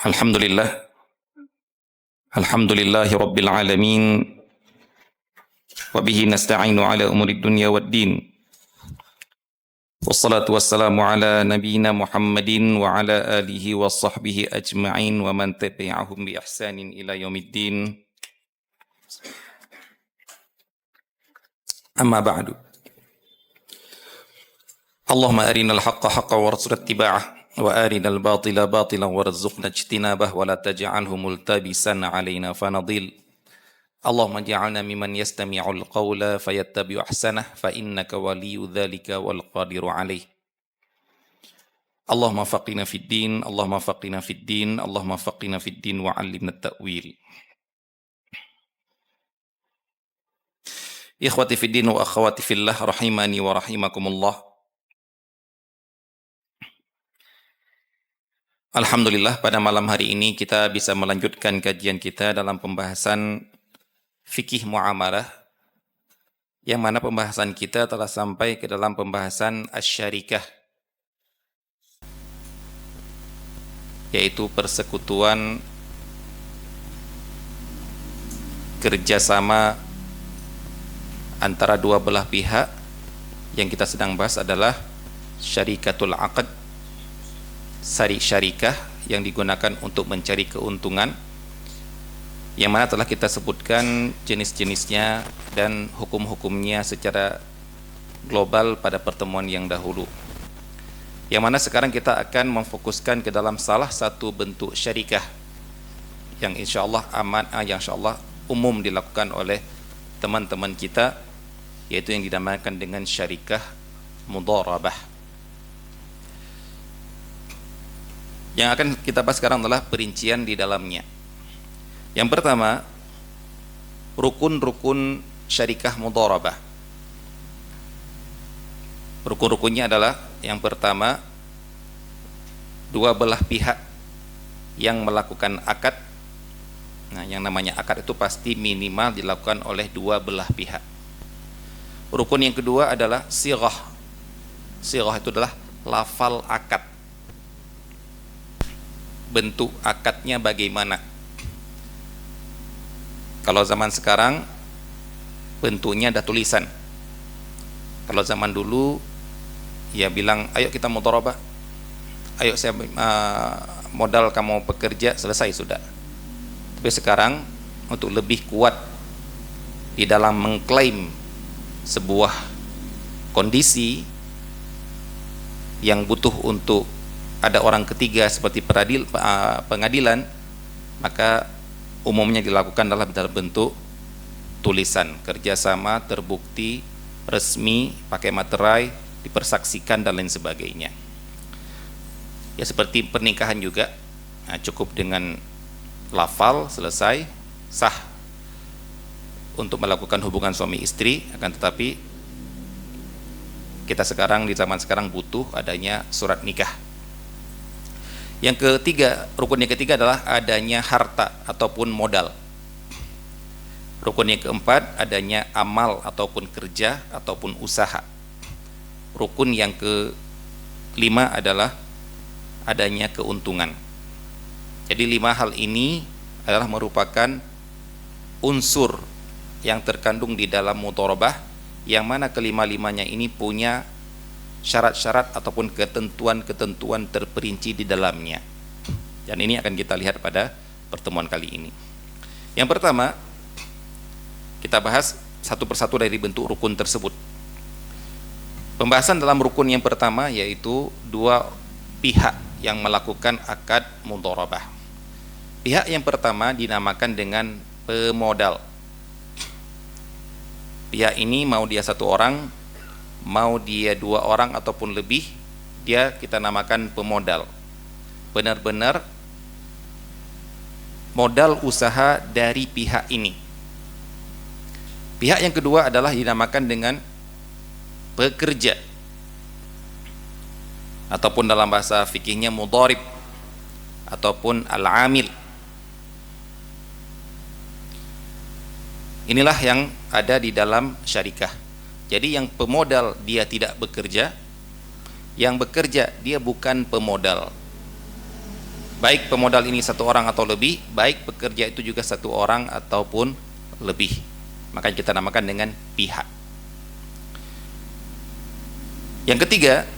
Alhamdulillah, alhamdulillahi rabbil alamin, wa bihi nasta'inu ala umuri dunya waddin. Wassalatu wassalamu ala nabiyyina Muhammadin wa ala alihi wa sahbihi ajma'in wa man tabi'ahum bi ihsanin ila yaumiddin. Amma ba'du. Allahumma arinal haqqa haqqa warzuqna ittiba'ah wa arinal batila batilan warzuqna ijtinabah wa la taj'alhu multabisan 'alaina fanadil. Allahumma ja'alna mimman yastami'ul qawla fayattabi'u ahsanah fa innaka waliyyu dzalika wal qadiru 'alaih. Allahumma faqina fid din, Allahumma faqina fid din, Allahumma faqina fid din wa 'allimna at-ta'wil. Ikhwati fid din wa akhwati fillah rahimani wa rahimakumullah. Alhamdulillah, pada malam hari ini kita bisa melanjutkan kajian kita dalam pembahasan fikih muamalah, yang mana pembahasan kita telah sampai ke dalam pembahasan asyarikah, yaitu persekutuan kerjasama antara dua belah pihak. Yang kita sedang bahas adalah syarikatul aqd, syarikah yang digunakan untuk mencari keuntungan, yang mana telah kita sebutkan jenis-jenisnya dan hukum-hukumnya secara global pada pertemuan yang dahulu. Yang mana sekarang kita akan memfokuskan ke dalam salah satu bentuk syarikah yang insyaallah yang insyaallah umum dilakukan oleh teman-teman kita, yaitu yang dinamakan dengan syarikah mudharabah. Yang akan kita bahas sekarang adalah perincian di dalamnya. Yang pertama, rukun-rukun syarikah mudharabah. Rukun-rukunnya adalah, yang pertama, dua belah pihak yang melakukan akad. Nah, yang namanya akad itu pasti minimal dilakukan oleh dua belah pihak. Rukun yang kedua adalah sighah. Sighah itu adalah lafal akad. Bentuk akadnya bagaimana? Kalau zaman sekarang bentuknya ada tulisan. Kalau zaman dulu ya bilang, ayo kita mudharabah, ayo saya modal kamu bekerja, selesai sudah. Tapi sekarang untuk lebih kuat di dalam mengklaim sebuah kondisi yang butuh untuk ada orang ketiga seperti pengadilan, maka umumnya dilakukan dalam bentuk tulisan, kerjasama terbukti resmi, pakai materai, dipersaksikan dan lain sebagainya. Ya seperti pernikahan juga, nah, cukup dengan lafal selesai, sah untuk melakukan hubungan suami istri. Akan tetapi kita sekarang di zaman sekarang butuh adanya surat nikah. Yang ketiga, rukun yang ketiga adalah adanya harta ataupun modal. Rukun yang keempat adanya amal ataupun kerja ataupun usaha. Rukun yang kelima adalah adanya keuntungan. Jadi 5 hal ini adalah merupakan unsur yang terkandung di dalam mudharabah, yang mana kelima-limanya ini punya syarat-syarat ataupun ketentuan-ketentuan terperinci di dalamnya. Dan ini akan kita lihat pada pertemuan kali ini. Yang pertama, kita bahas satu persatu dari bentuk rukun tersebut. Pembahasan dalam rukun yang pertama yaitu dua pihak yang melakukan akad mudharabah. Pihak yang pertama dinamakan dengan pemodal. Pihak ini mau dia satu orang, mau dia 2 orang ataupun lebih, dia kita namakan pemodal. Benar-benar modal usaha dari pihak ini. Pihak yang kedua adalah dinamakan dengan pekerja, ataupun dalam bahasa fikihnya mudharib ataupun al-amil. Inilah yang ada di dalam syarikah. Jadi yang pemodal dia tidak bekerja, yang bekerja dia bukan pemodal. baik pemodal ini satu orang atau lebih, baik pekerja itu juga satu orang ataupun lebih. Makanya kita namakan dengan pihak. Yang ketiga,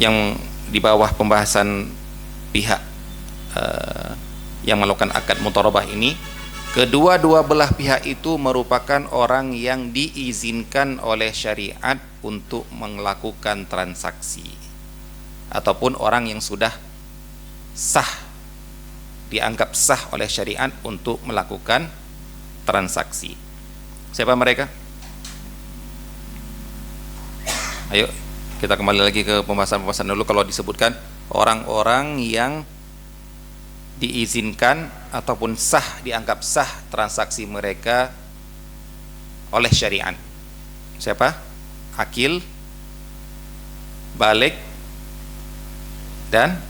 yang di bawah pembahasan pihak yang melakukan akad mudharabah ini, kedua-dua belah pihak itu merupakan orang yang diizinkan oleh syariat untuk melakukan transaksi, ataupun orang yang sudah sah, dianggap sah oleh syariat untuk melakukan transaksi. Siapa mereka? Ayo kita kembali lagi ke pembahasan dulu. Kalau disebutkan orang-orang yang diizinkan ataupun sah, dianggap sah transaksi mereka oleh syariat. Siapa? Akil, balik, dan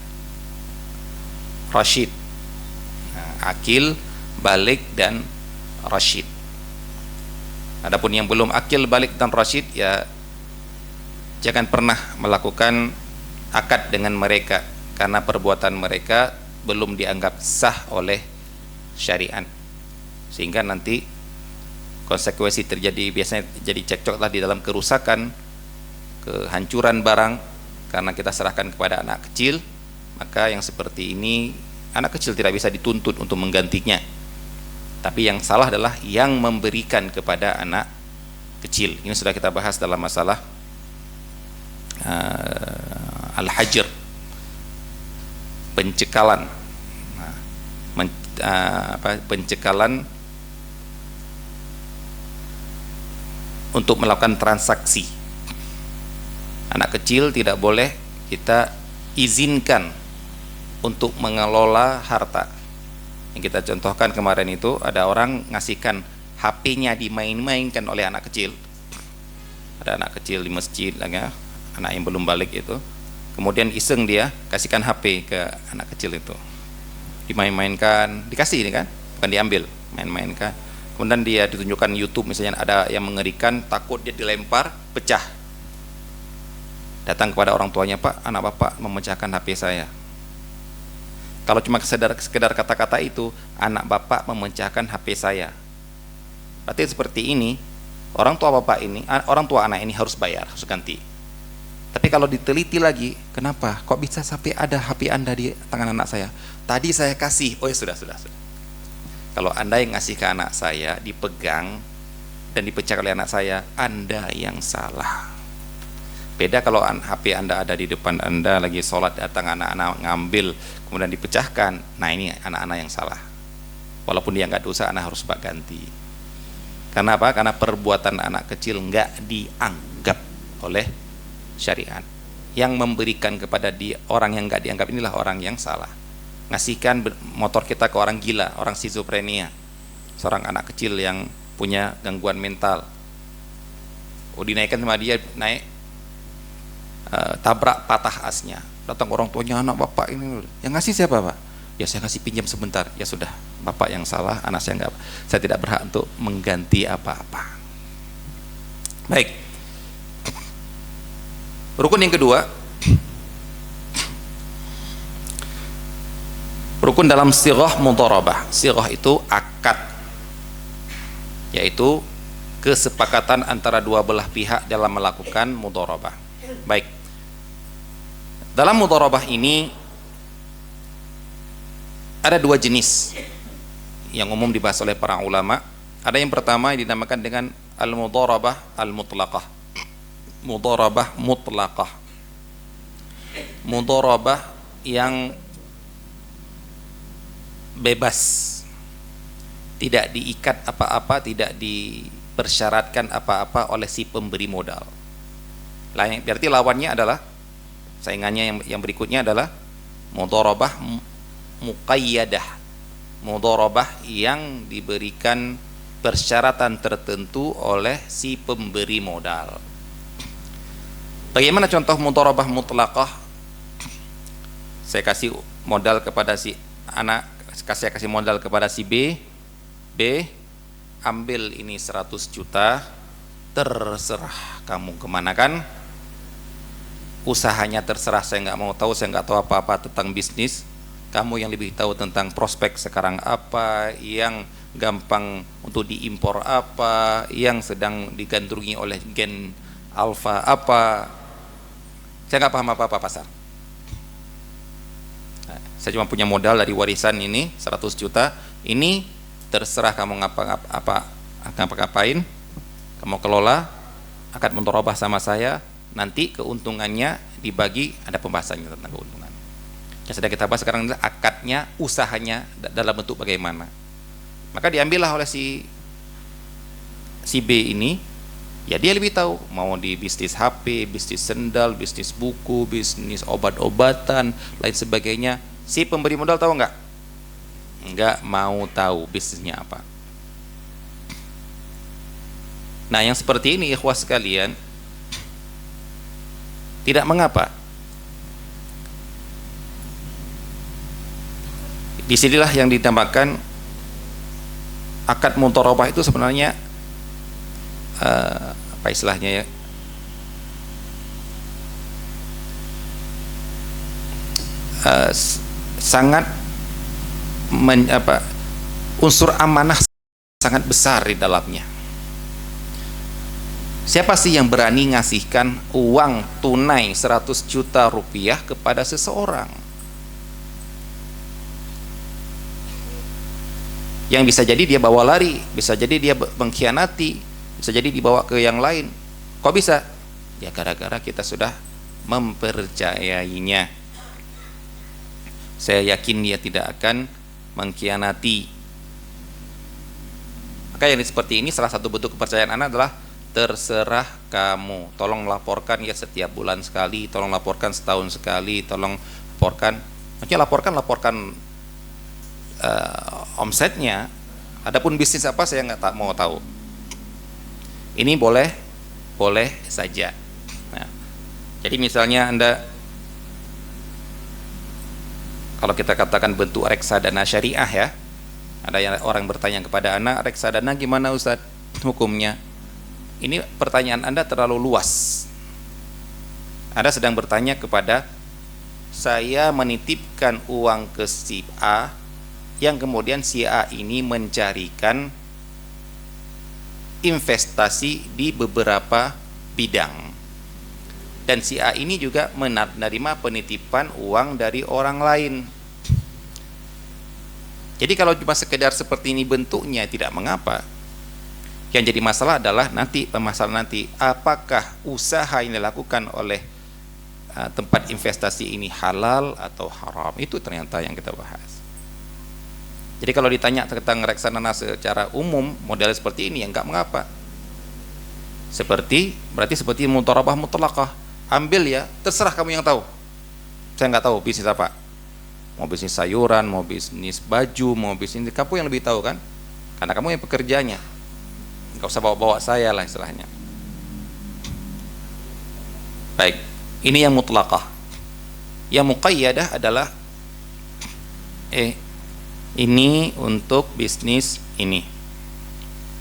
rasyid. Akil, balik, dan rasyid. Adapun yang belum akil, balik, dan rasyid, ya jangan pernah melakukan akad dengan mereka, karena perbuatan mereka belum dianggap sah oleh syariat, sehingga nanti konsekuensi terjadi, biasanya jadi cekcok lah di dalam kerusakan, kehancuran barang, karena kita serahkan kepada anak kecil. Maka yang seperti ini anak kecil tidak bisa dituntut untuk menggantinya, tapi yang salah adalah yang memberikan kepada anak kecil. Ini sudah kita bahas dalam masalah al-hajr, pencekalan, pencekalan untuk melakukan transaksi. Anak kecil tidak boleh kita izinkan untuk mengelola harta. Yang kita contohkan kemarin itu, ada orang ngasihkan HP-nya dimain-mainkan oleh anak kecil. Ada anak kecil di masjid, anak yang belum balik itu, kemudian iseng dia kasihkan HP ke anak kecil itu, dimain-mainkan, dikasih ini kan, bukan diambil, main-mainkan. Kemudian dia ditunjukkan YouTube misalnya, ada yang mengerikan, takut dia dilempar, pecah. Datang kepada orang tuanya, Pak, anak bapak memecahkan HP saya. Kalau cuma sekedar kata-kata itu, anak bapak memecahkan HP saya, berarti seperti ini, orang tua bapak ini, orang tua anak ini harus bayar, harus ganti. Tapi kalau diteliti lagi, kenapa kok bisa sampai ada HP Anda di tangan anak saya? Tadi saya kasih. Oh ya, sudah. Kalau Anda yang ngasih ke anak saya, dipegang dan dipecah oleh anak saya, Anda yang salah. Beda kalau HP Anda ada di depan Anda, lagi sholat, datang anak-anak ngambil, kemudian dipecahkan. Nah, ini anak-anak yang salah. Walaupun dia nggak dosa, anak harus ganti. Karena apa? Karena perbuatan anak kecil nggak dianggap oleh syariat. Yang memberikan kepada orang yang nggak dianggap, inilah orang yang salah. Ngasihkan motor kita ke orang gila, orang skizofrenia, seorang anak kecil yang punya gangguan mental. Dinaikkan sama dia, naik, tabrak, patah asnya. Datang orang tuanya, anak bapak ini, yang ngasih siapa, Pak? Ya saya ngasih pinjam sebentar. Ya sudah, bapak yang salah, anak saya enggak, saya tidak berhak untuk mengganti apa-apa. Baik. Rukun yang kedua, rukun dalam sighah mudharabah. Sighah itu akad, yaitu kesepakatan antara dua belah pihak dalam melakukan mudharabah. Baik. Dalam mudharabah ini ada dua jenis yang umum dibahas oleh para ulama. Ada yang pertama yang dinamakan dengan al-mudharabah al-mutlaqah. Mudharabah mutlaqah. Mudharabah yang bebas, tidak diikat apa-apa, tidak dipersyaratkan apa-apa oleh si pemberi modal. Berarti lawannya adalah, saingannya yang berikutnya adalah mudharabah muqayyadah, mudharabah yang diberikan persyaratan tertentu oleh si pemberi modal. Bagaimana contoh mudharabah mutlaqah? Saya kasih modal kepada si anak, saya kasih modal kepada si B, ambil ini 100 juta, terserah kamu kemanakan, usahanya terserah, saya nggak mau tahu, saya nggak tahu apa-apa tentang bisnis. Kamu yang lebih tahu tentang prospek sekarang apa, yang gampang untuk diimpor apa, yang sedang digandrungi oleh gen alfa apa. Saya nggak paham apa-apa pasar. Nah, saya cuma punya modal dari warisan ini 100 juta. Ini terserah kamu ngapa-ngapain, kamu kelola, akad mudharabah sama saya, nanti keuntungannya dibagi, ada pembahasannya tentang keuntungan. Yang sedang kita bahas sekarang adalah akadnya, usahanya dalam bentuk bagaimana. Maka diambillah oleh si B ini, ya dia lebih tahu mau di bisnis HP, bisnis sendal, bisnis buku, bisnis obat-obatan, lain sebagainya. Si pemberi modal tahu nggak? Nggak mau tahu bisnisnya apa. Nah, yang seperti ini ikhwah sekalian tidak mengapa. Disinilah yang ditambahkan akad mudharabah itu sebenarnya apa istilahnya ya, sangat unsur amanah sangat besar di dalamnya. Siapa sih yang berani ngasihkan uang tunai 100 juta rupiah kepada seseorang? Yang bisa jadi dia bawa lari, bisa jadi dia mengkhianati, bisa jadi dibawa ke yang lain. Kok bisa? Ya gara-gara kita sudah mempercayainya. Saya yakin dia tidak akan mengkhianati. Maka yang seperti ini salah satu bentuk kepercayaan anak adalah terserah kamu, tolong laporkan ya setiap bulan sekali, tolong laporkan setahun sekali, tolong laporkan, maksudnya laporkan omsetnya. Adapun bisnis apa saya nggak mau tahu. Ini boleh saja. Nah, jadi misalnya Anda, kalau kita katakan bentuk reksadana syariah ya, ada yang orang bertanya kepada anak, reksadana gimana Ustadz hukumnya? Ini pertanyaan Anda terlalu luas. Anda sedang bertanya kepada saya menitipkan uang ke si A, yang kemudian si A ini mencarikan investasi di beberapa bidang, dan si A ini juga menerima penitipan uang dari orang lain. Jadi kalau cuma sekedar seperti ini bentuknya tidak mengapa. Yang jadi masalah adalah nanti apakah usaha yang dilakukan oleh tempat investasi ini halal atau haram. Itu ternyata yang kita bahas. Jadi kalau ditanya tentang reksadana secara umum model seperti ini, ya enggak mengapa. Berarti seperti mudharabah mutlaqah. Ambil ya, terserah kamu yang tahu. Saya nggak tahu bisnis apa. Mau bisnis sayuran, mau bisnis baju, mau bisnis, kamu yang lebih tahu kan? Karena kamu yang pekerjanya. Nggak usah bawa-bawa saya lah istilahnya. Baik, ini yang mutlaqah. Yang muqayyadah adalah ini untuk bisnis ini,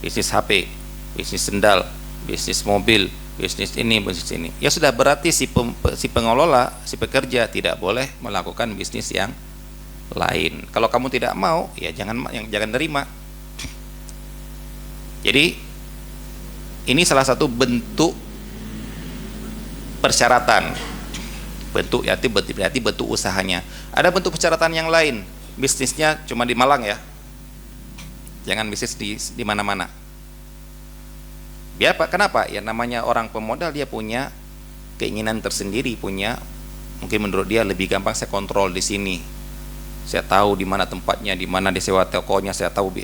bisnis HP, bisnis sendal, bisnis mobil, bisnis ini, bisnis ini. Ya sudah, berarti si pengelola, si pekerja tidak boleh melakukan bisnis yang lain. Kalau kamu tidak mau, ya jangan terima. Jadi ini salah satu bentuk persyaratan. Bentuk berarti bentuk usahanya. Ada bentuk persyaratan yang lain. Bisnisnya cuma di Malang ya. Jangan bisnis di mana-mana. Biar apa? Kenapa? Ya namanya orang pemodal, dia punya keinginan tersendiri, mungkin menurut dia lebih gampang saya kontrol di sini. Saya tahu di mana tempatnya, di mana disewa tokonya, saya tahu.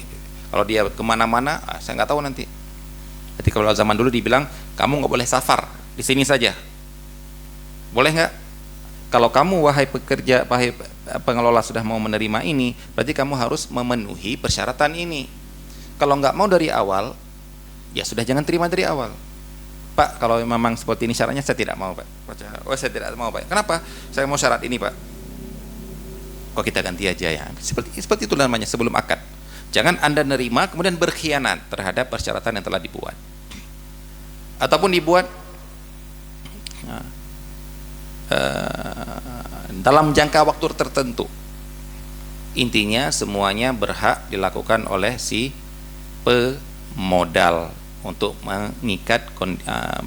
Kalau dia kemana-mana, saya nggak tahu nanti. Jadi kalau zaman dulu dibilang kamu nggak boleh safar, di sini saja. Boleh nggak? Kalau kamu wahai pekerja, wahai pengelola sudah mau menerima ini, berarti kamu harus memenuhi persyaratan ini. Kalau nggak mau dari awal, ya sudah jangan terima dari awal. Pak, kalau memang seperti ini syaratnya, saya tidak mau Pak. Oh, saya tidak mau Pak. Kenapa? Saya mau syarat ini Pak. Kok kita ganti aja ya. Seperti itu namanya sebelum akad. Jangan Anda nerima kemudian berkhianat terhadap persyaratan yang telah dibuat. Ataupun dibuat dalam jangka waktu tertentu. Intinya semuanya berhak dilakukan oleh si pemodal untuk mengikat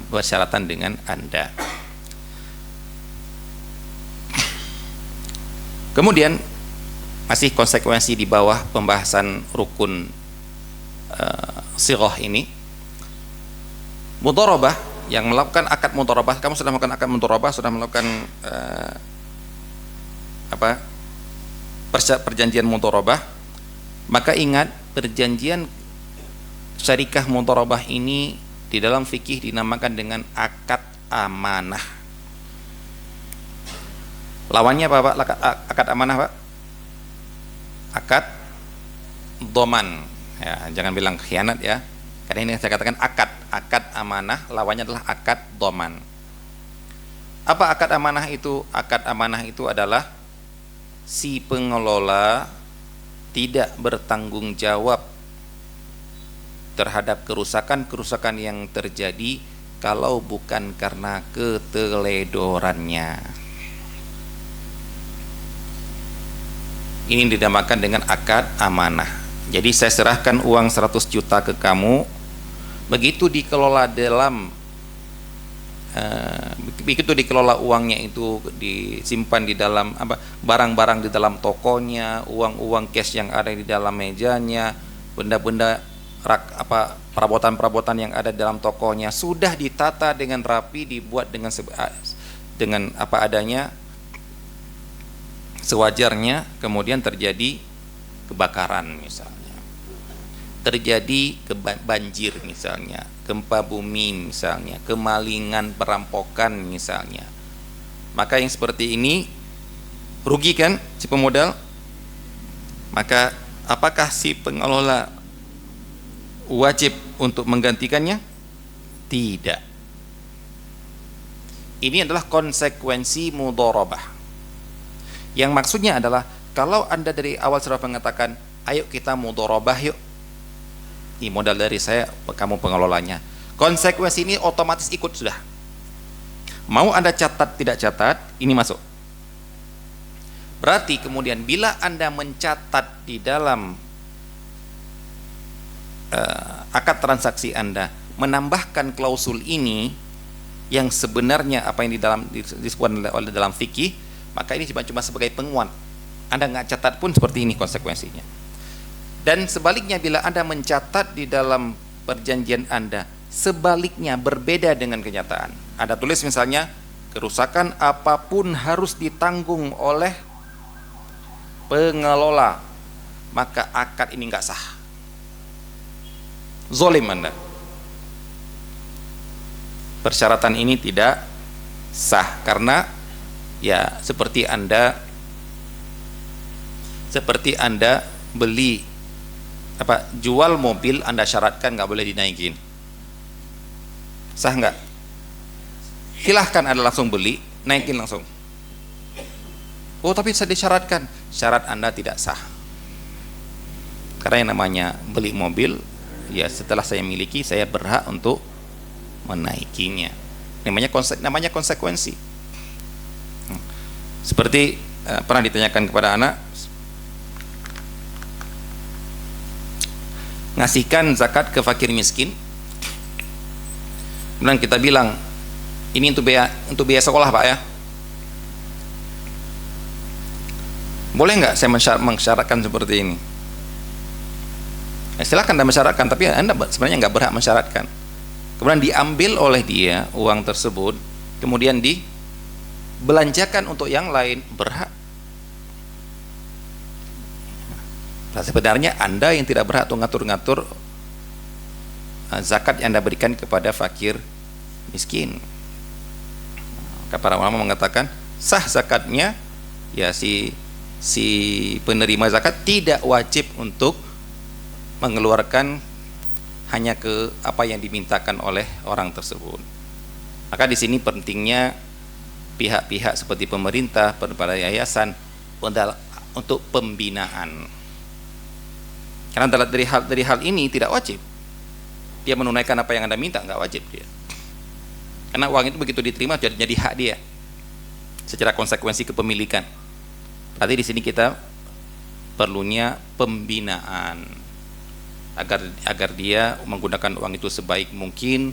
persyaratan dengan Anda. Kemudian masih konsekuensi di bawah pembahasan rukun sighah ini, mudharabah, yang melakukan akad mudharabah, kamu sudah melakukan akad mudharabah, sudah melakukan perjanjian mudharabah, maka ingat perjanjian syarikah mudharabah ini di dalam fikih dinamakan dengan akad amanah. Lawannya apa Pak? Akad amanah Pak? Akad doman. Ya, jangan bilang khianat ya. Karena ini saya katakan akad amanah, lawannya adalah akad doman. Apa akad amanah itu? Akad amanah itu adalah si pengelola tidak bertanggung jawab terhadap kerusakan yang terjadi kalau bukan karena keteledorannya. Ini dinamakan dengan akad amanah. Jadi saya serahkan uang 100 juta ke kamu, begitu dikelola uangnya itu disimpan di dalam barang-barang di dalam tokonya, uang-uang cash yang ada di dalam mejanya, benda-benda perabotan-perabotan yang ada di dalam tokonya sudah ditata dengan rapi, dibuat dengan apa adanya, sewajarnya, kemudian terjadi kebakaran misalnya, terjadi banjir misalnya, gempa bumi misalnya, kemalingan, perampokan misalnya, maka yang seperti ini rugi kan si pemodal. Maka apakah si pengelola wajib untuk menggantikannya? Tidak. Ini adalah konsekuensi mudharabah. Yang maksudnya adalah kalau Anda dari awal sudah mengatakan, ayo kita mudharabah yuk, ini modal dari saya, kamu pengelolanya, konsekuensi ini otomatis ikut sudah. Mau Anda catat tidak catat, ini masuk. Berarti kemudian bila Anda mencatat di dalam akad transaksi Anda, menambahkan klausul ini yang sebenarnya apa yang disebut oleh dalam fikih, maka ini cuma sebagai penguat. Anda nggak catat pun seperti ini konsekuensinya. Dan sebaliknya, bila Anda mencatat di dalam perjanjian Anda, sebaliknya berbeda dengan kenyataan. Anda tulis misalnya, kerusakan apapun harus ditanggung oleh pengelola, maka akad ini nggak sah. Zolim Anda. Persyaratan ini tidak sah karena ya seperti Anda beli jual mobil, Anda syaratkan nggak boleh dinaikin, sah nggak? Silahkan Anda langsung beli, naikin langsung. Oh tapi saya disyaratkan, syarat Anda tidak sah. Karena yang namanya beli mobil, ya setelah saya miliki, saya berhak untuk menaikinya. Namanya konsekuensi. Seperti pernah ditanyakan kepada anak, ngasihkan zakat ke fakir miskin. Kemudian kita bilang, ini untuk biaya sekolah Pak ya. Boleh nggak saya mensyaratkan seperti ini? Silakan Anda mensyaratkan, tapi Anda sebenarnya nggak berhak mensyaratkan. Kemudian diambil oleh dia uang tersebut, kemudian dibelanjakan untuk yang lain, berhak. Nah, sebenarnya Anda yang tidak berhak untuk ngatur-ngatur zakat yang Anda berikan kepada fakir miskin. Para ulama mengatakan sah zakatnya, ya si penerima zakat tidak wajib untuk mengeluarkan hanya ke apa yang dimintakan oleh orang tersebut. Maka di sini pentingnya pihak-pihak seperti pemerintah, pada yayasan untuk pembinaan. Karena dari hal ini tidak wajib dia menunaikan apa yang Anda minta, nggak wajib dia. Karena uang itu begitu diterima jadi hak dia. secara konsekuensi kepemilikan. Berarti di sini kita perlunya pembinaan agar dia menggunakan uang itu sebaik mungkin,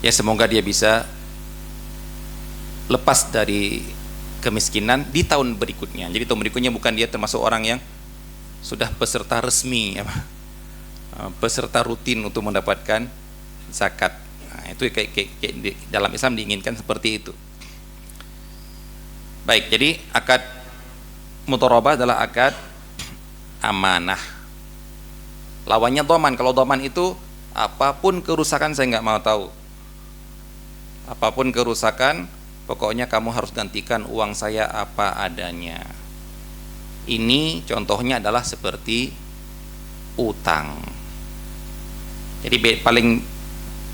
ya semoga dia bisa lepas dari kemiskinan di tahun berikutnya. Jadi tahun berikutnya bukan dia termasuk orang yang sudah peserta resmi, peserta rutin untuk mendapatkan zakat. Nah, itu kayak dalam Islam diinginkan seperti itu. Baik, jadi akad mudharabah adalah akad amanah. Lawannya dhaman. Kalau dhaman itu apapun kerusakan saya nggak mau tahu. Apapun kerusakan, pokoknya kamu harus gantikan uang saya apa adanya. Ini contohnya adalah seperti utang. Jadi paling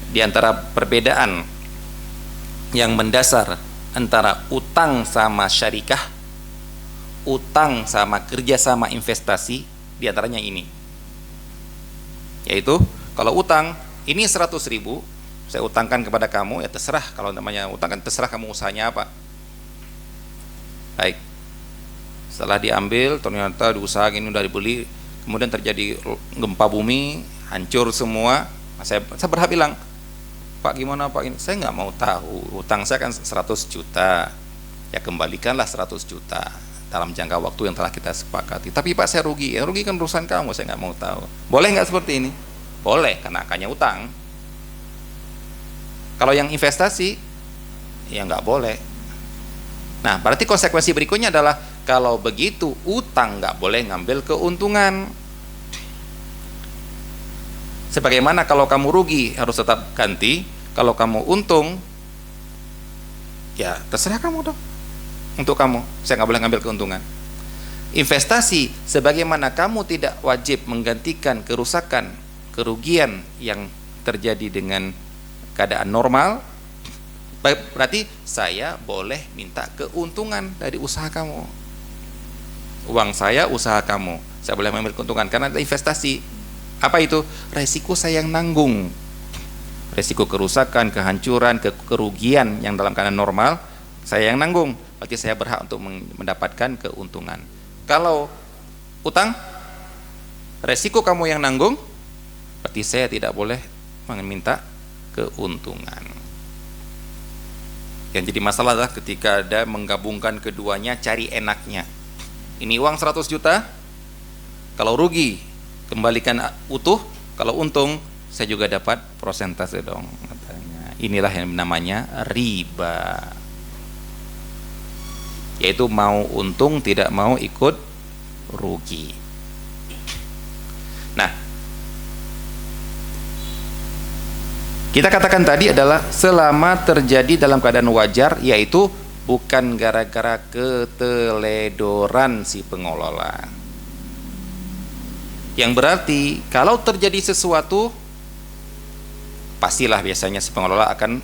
diantara perbedaan yang mendasar antara utang sama syarikah, utang sama kerjasama investasi, diantaranya ini, yaitu kalau utang ini 100.000 saya utangkan kepada kamu, ya terserah, kalau namanya utang kan terserah kamu usahanya apa. Baik, setelah diambil ternyata diusahakan ini udah dibeli, kemudian terjadi gempa bumi, hancur semua. Saya berhak bilang, Pak gimana Pak, ini saya nggak mau tahu, utang saya kan 100 juta, ya kembalikanlah 100 juta dalam jangka waktu yang telah kita sepakati. Tapi Pak saya rugi, ya rugi kan urusan kamu, saya nggak mau tahu. Boleh nggak seperti ini? Boleh, karena akannya utang. Kalau yang investasi, ya nggak boleh. Nah, berarti konsekuensi berikutnya adalah kalau begitu utang nggak boleh ngambil keuntungan. Sebagaimana kalau kamu rugi harus tetap ganti, kalau kamu untung, ya terserah kamu dong. Untuk kamu, saya nggak boleh ngambil keuntungan. Investasi, sebagaimana kamu tidak wajib menggantikan kerusakan, kerugian yang terjadi dengan keadaan normal, berarti saya boleh minta keuntungan dari usaha kamu. Uang saya, usaha kamu, saya boleh mengambil keuntungan karena ada investasi. Apa itu? Resiko saya yang nanggung. Resiko kerusakan, kehancuran, kerugian yang dalam keadaan normal saya yang nanggung. Berarti saya berhak untuk mendapatkan keuntungan. Kalau utang, resiko kamu yang nanggung, berarti saya tidak boleh meminta keuntungan. Yang jadi masalah adalah ketika ada menggabungkan keduanya, cari enaknya. Ini uang 100 juta, kalau rugi kembalikan utuh, kalau untung saya juga dapat persentase dong katanya. Inilah yang namanya riba, yaitu mau untung tidak mau ikut rugi. Nah, kita katakan tadi adalah selama terjadi dalam keadaan wajar, yaitu bukan gara-gara keteledoran si pengelola. Yang berarti kalau terjadi sesuatu, pastilah biasanya si pengelola akan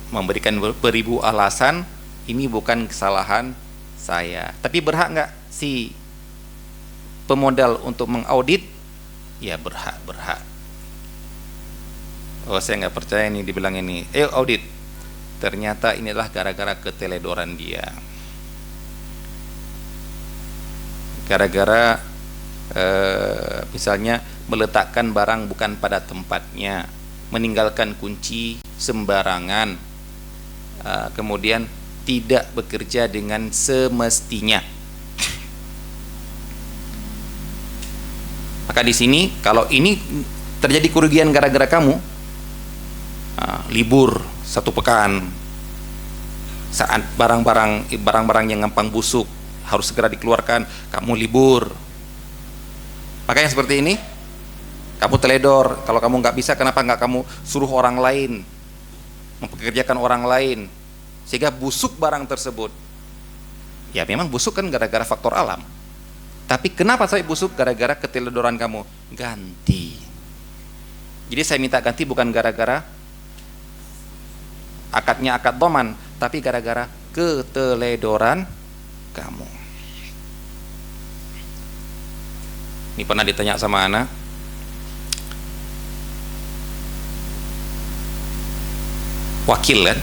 memberikan beribu alasan, ini bukan kesalahan saya. Tapi berhak nggak si pemodal untuk mengaudit? Ya berhak. Oh saya nggak percaya nih dibilang ini, audit, ternyata inilah gara-gara keteledoran dia, gara-gara misalnya meletakkan barang bukan pada tempatnya, meninggalkan kunci sembarangan, kemudian tidak bekerja dengan semestinya. Maka di sini kalau ini terjadi kerugian gara-gara kamu, libur 1 pekan, saat barang-barang yang gampang busuk harus segera dikeluarkan, kamu libur. Makanya seperti ini, kamu teledor. Kalau kamu nggak bisa, kenapa nggak kamu suruh orang lain, mempekerjakan orang lain, sehingga busuk barang tersebut. Ya memang busuk kan gara-gara faktor alam. Tapi kenapa saya busuk? Gara-gara keteledoran kamu. Ganti. Jadi saya minta ganti bukan gara-gara akadnya akad dhaman, tapi gara-gara keteledoran kamu. Ini pernah ditanya sama anak, Wakil kan,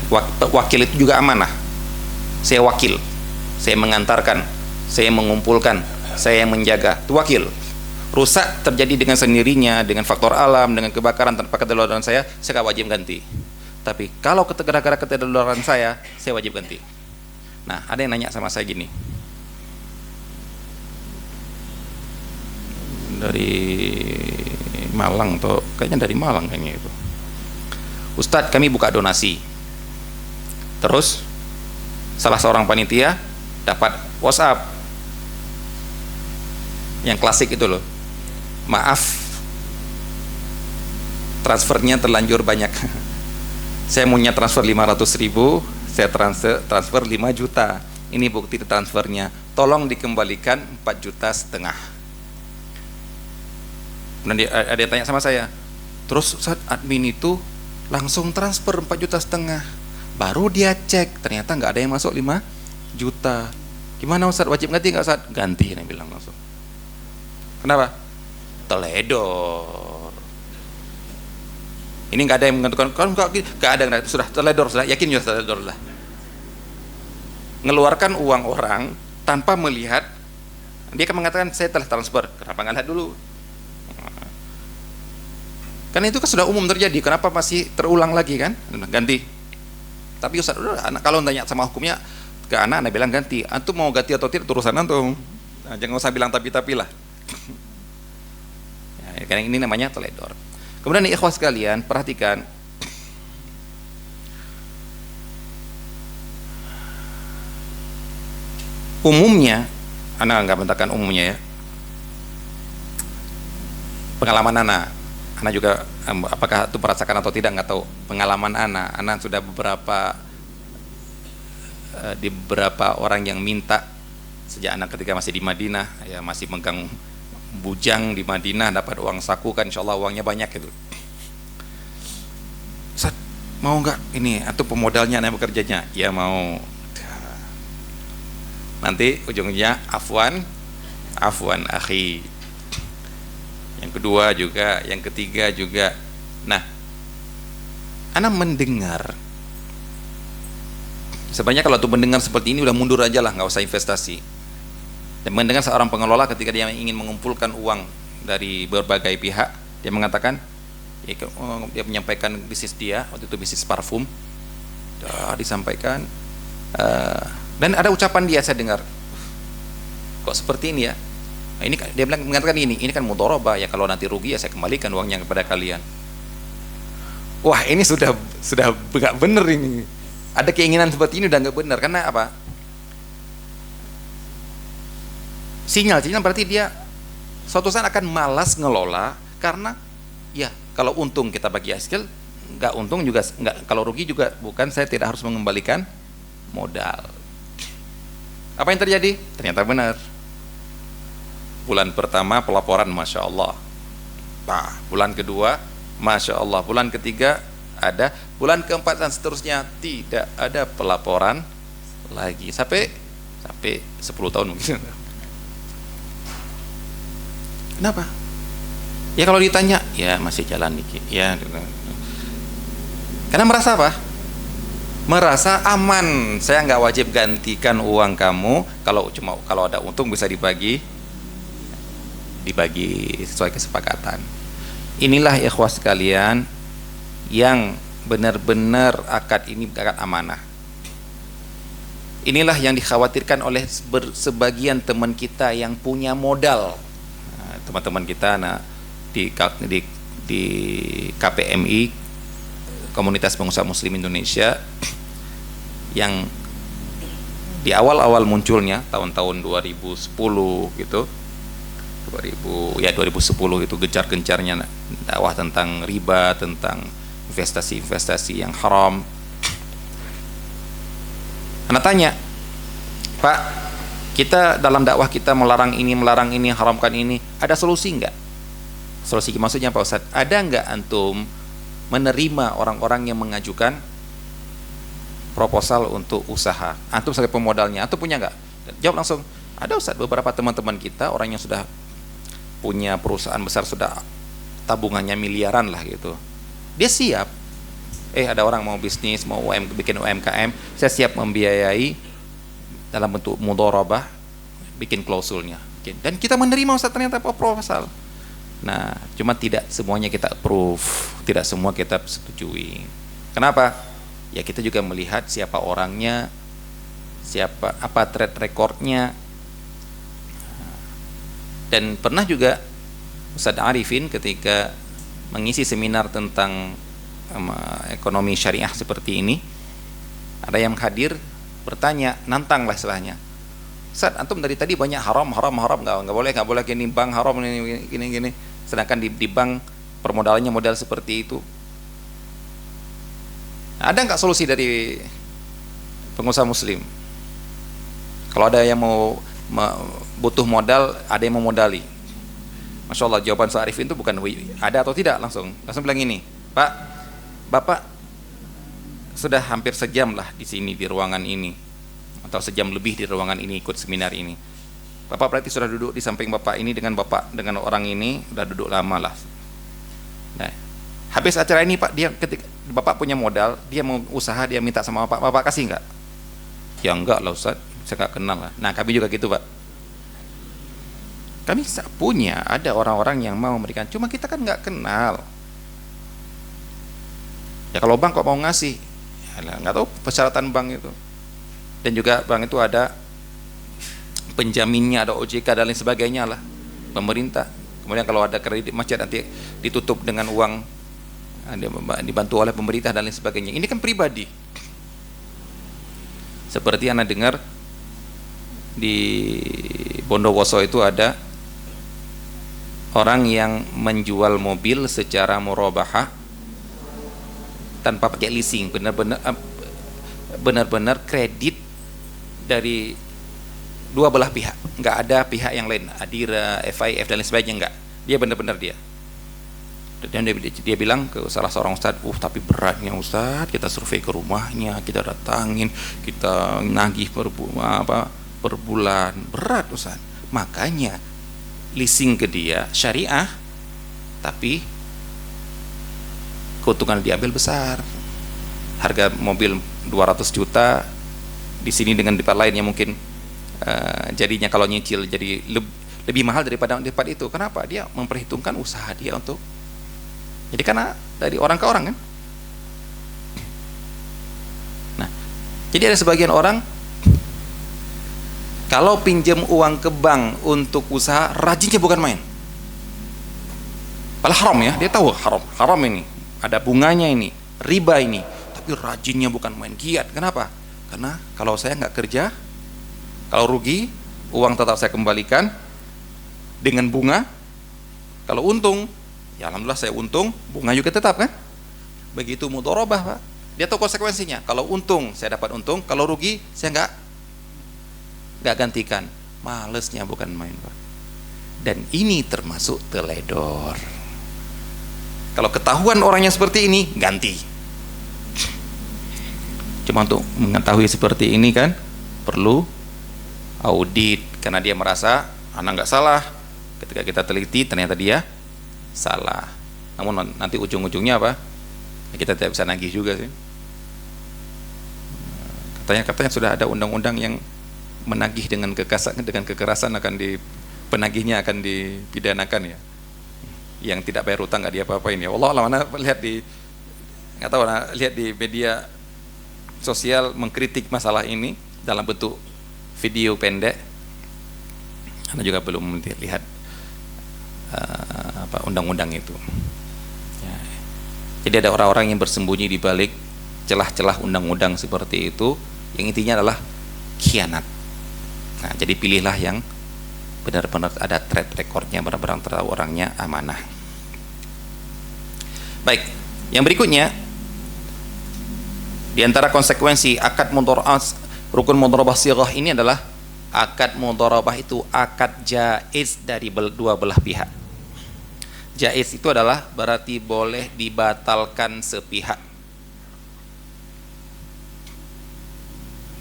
wakil itu juga amanah. Saya wakil, saya mengantarkan, saya mengumpulkan, saya yang menjaga, itu wakil. Rusak terjadi dengan sendirinya, dengan faktor alam, dengan kebakaran tanpa kedaulatan saya gak wajib ganti. Tapi kalau gara-gara kedaulatan saya wajib ganti. Nah, ada yang nanya sama saya gini, dari Malang tuh, kayaknya dari Malang kayaknya itu. Ustadz, kami buka donasi, terus salah seorang panitia dapat WhatsApp yang klasik itu loh, maaf transfernya terlanjur banyak. Saya maunya transfer 500.000, saya transfer 5 juta, ini bukti transfernya, tolong dikembalikan 4,5 juta. Kemudian ada yang tanya sama saya, terus saat admin itu langsung transfer 4,5 juta, baru dia cek ternyata nggak ada yang masuk 5 juta. Gimana Ustaz, wajib ganti nggak Ustaz? Ganti, dia bilang langsung. Kenapa? Teledor. Ini nggak ada yang menentukan, kalau nggak ada, sudah teledor, sudah yakin ya teledor lah. Ngeluarkan uang orang tanpa melihat, dia akan mengatakan saya telah transfer, kenapa nggak lihat dulu? Karena itu kan sudah umum terjadi, kenapa masih terulang lagi kan? Ganti. Tapi Ustaz, udah, kalau tanya sama hukumnya ke anak bilang ganti. Antum mau ganti atau tidak urusan antum. Nah, jangan usah bilang tapi lah. Ya, karena ini namanya teledor. Kemudian nih ikhwas sekalian, perhatikan. Umumnya, anak nggak bentakan umumnya ya. Pengalaman anak juga, apakah itu merasakan atau tidak nggak tahu. Pengalaman anak sudah di beberapa orang yang minta sejak anak ketika masih di Madinah, ya masih megang bujang di Madinah, dapat uang saku kan, insya Allah uangnya banyak itu. Ustaz, mau nggak ini atau pemodalnya yang bekerjanya? Ya mau. Nanti ujungnya afwan akhi. Yang kedua juga, yang ketiga juga. Nah, anak mendengar. Sebenarnya kalau tuh mendengar seperti ini udah mundur aja lah, nggak usah investasi. Dan mendengar seorang pengelola ketika dia ingin mengumpulkan uang dari berbagai pihak, dia mengatakan, dia menyampaikan bisnis dia, waktu itu bisnis parfum, disampaikan, dan ada ucapan dia saya dengar, kok seperti ini ya? Nah, ini dia mengatakan ini kan mudharabah ya, kalau nanti rugi ya saya kembalikan uangnya kepada kalian. Wah, ini sudah nggak benar ini. Ada keinginan seperti ini udah nggak benar. Karena apa? Sinyal berarti dia suatu saat akan malas ngelola, karena ya kalau untung kita bagi hasil, nggak untung juga nggak, kalau rugi juga bukan, saya tidak harus mengembalikan modal. Apa yang terjadi? Ternyata benar. Bulan pertama pelaporan Masya Allah, nah, bulan kedua Masya Allah, bulan ketiga ada, bulan keempat dan seterusnya tidak ada pelaporan lagi sampai 10 tahun mungkin. Kenapa? Ya kalau ditanya ya masih jalan dikit ya, karena merasa apa? Merasa aman, saya nggak wajib gantikan uang kamu, kalau ada untung bisa dibagi sesuai kesepakatan. Inilah ikhwas sekalian yang benar-benar akad ini akad amanah. Inilah yang dikhawatirkan oleh sebagian teman kita yang punya modal. Nah, teman-teman kita di KPMI, Komunitas Pengusaha Muslim Indonesia, yang di awal-awal munculnya tahun-tahun 2010 gitu, 2010 itu gencar-gencarnya dakwah tentang riba, tentang investasi yang haram. Anak tanya, Pak, kita dalam dakwah kita melarang ini, haramkan ini, ada solusi enggak? Solusi maksudnya Pak Ustadz, ada enggak antum menerima orang-orang yang mengajukan proposal untuk usaha? Antum sebagai pemodalnya, antum punya enggak? Jawab langsung, ada Ustadz, beberapa teman-teman kita, orang yang sudah punya perusahaan besar, sudah tabungannya miliaran lah gitu, dia siap. ada orang mau bisnis, mau bikin UMKM, saya siap membiayai dalam bentuk mudharabah, bikin klausulnya. Dan kita menerima Ustaz, ternyata proposal. Nah, cuma tidak semuanya kita approve, tidak semua kita setujui. Kenapa? Ya kita juga melihat siapa orangnya, apa track recordnya. Dan pernah juga Ustaz Arifin ketika mengisi seminar tentang ekonomi syariah seperti ini, ada yang hadir bertanya, nantang lah istilahnya, Ustaz, antum dari tadi banyak haram nggak boleh gini, bank haram gini, sedangkan di bank permodalannya modal seperti itu. Nah, ada nggak solusi dari pengusaha muslim? Kalau ada yang mau butuh modal, ada yang mau modali. Masya Allah, jawaban Ustaz Arifin itu bukan ada atau tidak, langsung bilang ini, Pak, Bapak sudah hampir sejam lah di sini, di ruangan ini, atau sejam lebih di ruangan ini ikut seminar ini. Bapak berarti sudah duduk di samping Bapak ini dengan orang ini udah duduk lama lah. Nah, habis acara ini Pak, ketika Bapak punya modal, dia mau usaha, dia minta sama Bapak kasih nggak? Ya enggak lah Ustaz, saya nggak kenal lah. Nah, kami juga gitu Pak. Kami punya, ada orang-orang yang mau memberikan, cuma kita kan nggak kenal. Ya kalau bank kok mau ngasih, ya nggak tahu persyaratan bank itu. Dan juga bank itu ada penjaminnya, ada OJK dan lain sebagainya lah, pemerintah. Kemudian kalau ada kredit macet nanti ditutup dengan uang, dibantu oleh pemerintah dan lain sebagainya. Ini kan pribadi. Seperti Anda dengar di Bondowoso itu ada orang yang menjual mobil secara murabahah tanpa pakai leasing, benar-benar kredit dari dua belah pihak, nggak ada pihak yang lain, Adira, FIF dan lain sebagainya, nggak. Dia benar-benar dia. Dan dia bilang ke salah seorang ustadz, tapi beratnya ustadz, kita survei ke rumahnya, kita datangin, kita nagih per bulan, berat ustadz. Makanya leasing ke dia syariah, tapi keuntungan diambil besar. Harga mobil 200 juta di sini dengan di tempat lainnya mungkin jadinya kalau nyicil jadi lebih mahal daripada itu. Kenapa? Dia memperhitungkan usaha dia untuk, jadi karena dari orang ke orang kan. Nah, jadi ada sebagian orang kalau pinjam uang ke bank untuk usaha, rajinnya bukan main. Padahal haram ya, dia tahu haram ini, ada bunganya ini, riba ini, tapi rajinnya bukan main, giat. Kenapa? Karena kalau saya nggak kerja, kalau rugi, uang tetap saya kembalikan dengan bunga. Kalau untung, ya alhamdulillah saya untung, bunga juga tetap kan. Begitu mudharabah Pak, dia tahu konsekuensinya. Kalau untung saya dapat untung, kalau rugi saya nggak gantikan. Malesnya bukan main Pak. Dan ini termasuk teledor. Kalau ketahuan orangnya seperti ini, ganti. Cuma untuk mengetahui seperti ini kan perlu audit, karena dia merasa anak nggak salah. Ketika kita teliti ternyata dia salah. Namun nanti ujung-ujungnya apa? Kita tidak bisa nagih juga sih. Katanya sudah ada undang-undang yang menagih dengan kekerasan akan penagihnya akan dipidanakan ya. Yang tidak bayar utang nggak diapa-apain ya. Allah mana lihat lihat di media sosial mengkritik masalah ini dalam bentuk video pendek. Anda juga belum lihat undang-undang itu. Ya. Jadi ada orang-orang yang bersembunyi di balik celah-celah undang-undang seperti itu, yang intinya adalah khianat. Nah, jadi pilihlah yang benar-benar ada track recordnya, benar-benar tahu orangnya amanah. Baik, yang berikutnya di antara konsekuensi akad mudharabah, rukun mudharabah sighah ini adalah akad mudharabah itu akad jaiz dari dua belah pihak. Jaiz itu adalah berarti boleh dibatalkan sepihak.